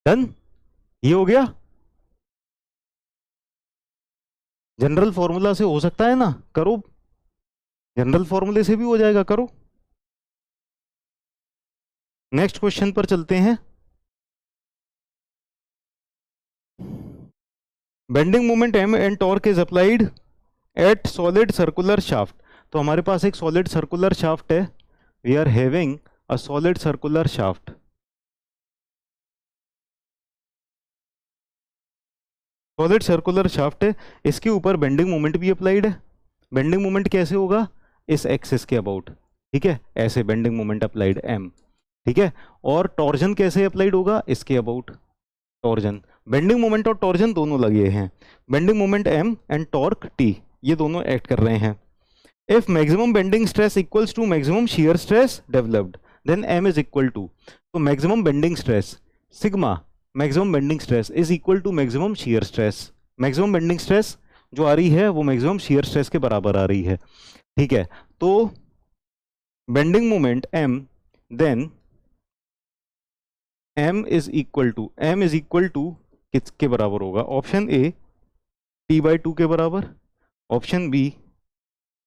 डन, ये हो गया। जनरल फॉर्मूला से हो सकता है ना, करो, जनरल फॉर्मूले से भी हो जाएगा, करो। नेक्स्ट क्वेश्चन पर चलते हैं। Bending moment m and torque is applied at solid circular shaft. तो हमारे पास एक सॉलिड सर्कुलर शाफ्ट है, we are having a solid circular shaft. Solid circular shaft है, इसके ऊपर बेंडिंग मोमेंट भी अप्लाइड है। बेंडिंग मोमेंट कैसे होगा? इस एक्सिस के अबाउट, ठीक है, ऐसे बेंडिंग मोमेंट अप्लाइड m, ठीक है। और टॉर्जन कैसे अप्लाइड होगा? इसके अबाउट टॉर्जन। बेंडिंग मोमेंट और टॉर्जन दोनों लगे हैं, bending moment m and torque t, ये दोनों एक्ट कर रहे हैं। If maximum bending stress equals to maximum shear stress developed, then m is equal to, तो maximum bending stress sigma maximum bending stress is equal to maximum shear stress. Maximum bending stress जो आ रही है वो maximum shear stress के बराबर आ रही है, ठीक है। तो bending moment m, then m is equal to किसके बराबर होगा? ऑप्शन ए t/2 के बराबर, ऑप्शन बी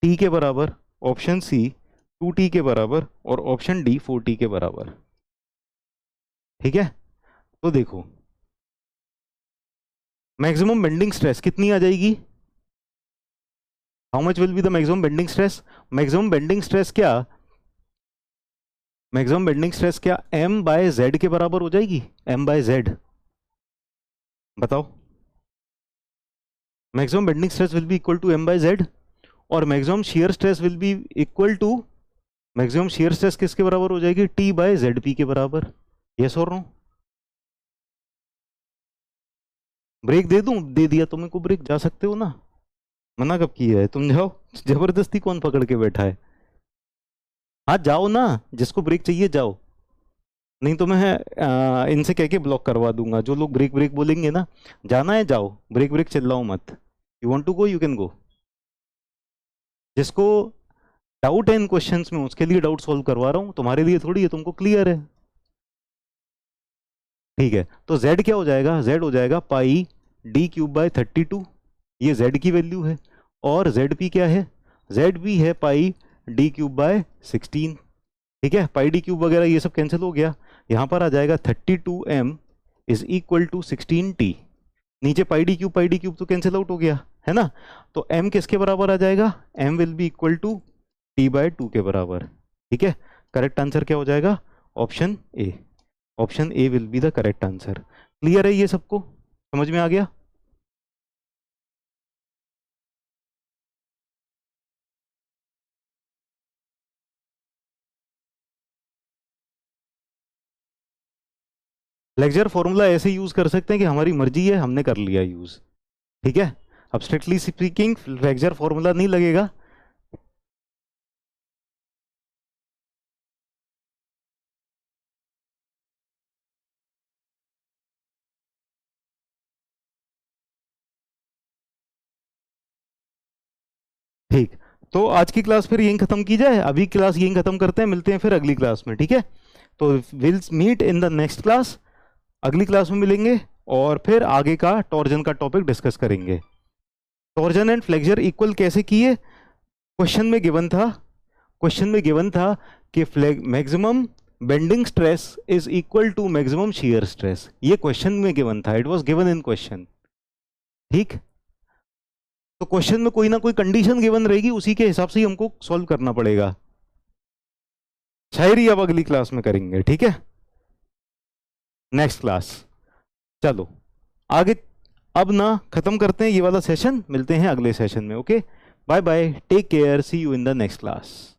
t के बराबर, ऑप्शन सी 2t के बराबर, और ऑप्शन डी 4t के बराबर। ठीक है, तो देखो मैक्सिमम बेंडिंग स्ट्रेस कितनी आ जाएगी? How much will be the maximum bending stress? Maximum bending stress क्या? मैक्सिमम बेंडिंग स्ट्रेस क्या m बाय z के बराबर हो जाएगी? m बाय z, बताओ। Maximum bending stress will be equal to m by z, और maximum shear stress will be equal to, maximum shear stress किसके बराबर हो जाएगी? t बाय zp के बराबर। यस और नो? ब्रेक दे दूं? दे दिया तुम्हें को ब्रेक, जा सकते हो ना, मना कब किया है? तुम जाओ, जबरदस्ती कौन पकड़ के बैठा है? हाँ जाओ ना, जिसको ब्रेक चाहिए जाओ, नहीं तो मैं इनसे कह के ब्लॉक करवा दूंगा। जो लोग ब्रेक ब्रेक बोलेंगे ना, जाना है जाओ, ब्रेक ब्रेक चिल्लाओ मत। You want to go you can go. जिसको डाउट है इन क्वेश्चंस में उसके लिए डाउट सॉल्व करवा रहा हूं, तुम्हारे लिए थोड़ी है, तुमको क्लियर है। ठीक है, तो z क्या हो जाएगा? z हो जाएगा पाई d क्यूब बाय 32, ये z की वैल्यू है। और zp क्या है? zp है पाई d क्यूब बाय 16। ठीक है, पाई डी क्यूब वगैरह ये सब कैंसिल हो गया, यहाँ पर आ जाएगा 32m is equal to 16t। नीचे पाई डी क्यूब तो कैंसिल आउट हो गया है ना, तो m किसके बराबर आ जाएगा? m will be equal to t by 2 के बराबर। ठीक है, करेक्ट आंसर क्या हो जाएगा? Option A. Option A will be the correct answer. Clear है ये सबको? समझ में आ गया? लेक्चर फॉर्मूला ऐसे यूज कर सकते हैं कि हमारी मर्जी है, हमने कर लिया यूज। ठीक है, अब स्ट्रिक्टली स्पीकिंग लेक्चर फॉर्मूला नहीं लगेगा। ठीक, तो आज की क्लास फिर यहीं खत्म की जाए, अभी क्लास यहीं खत्म करते हैं, मिलते हैं फिर अगली क्लास में। ठीक है, तो will meet in the next class, अगली क्लास में मिलेंगे और फिर आगे का टॉर्जन का टॉपिक डिस्कस करेंगे। टॉर्जन एंड फ्लेक्चर इक्वल कैसे किए? क्वेश्चन में गिवन था, क्वेश्चन में गिवन था कि maximum bending stress is equal to maximum shear stress, ये क्वेश्चन में गिवन था, it was given in question. ठीक, तो क्वेश्चन में कोई ना कोई कंडीशन गिवन रहेगी, उसी के हिसाब से ही हमको सॉल्व करना पड़ेगा। शायरी अब अगली क्लास में करेंगे। ठीक है, नेक्स्ट क्लास। चलो आगे, अब ना खत्म करते हैं ये वाला सेशन, मिलते हैं अगले सेशन में। Okay, bye bye, take care, see you in the next class.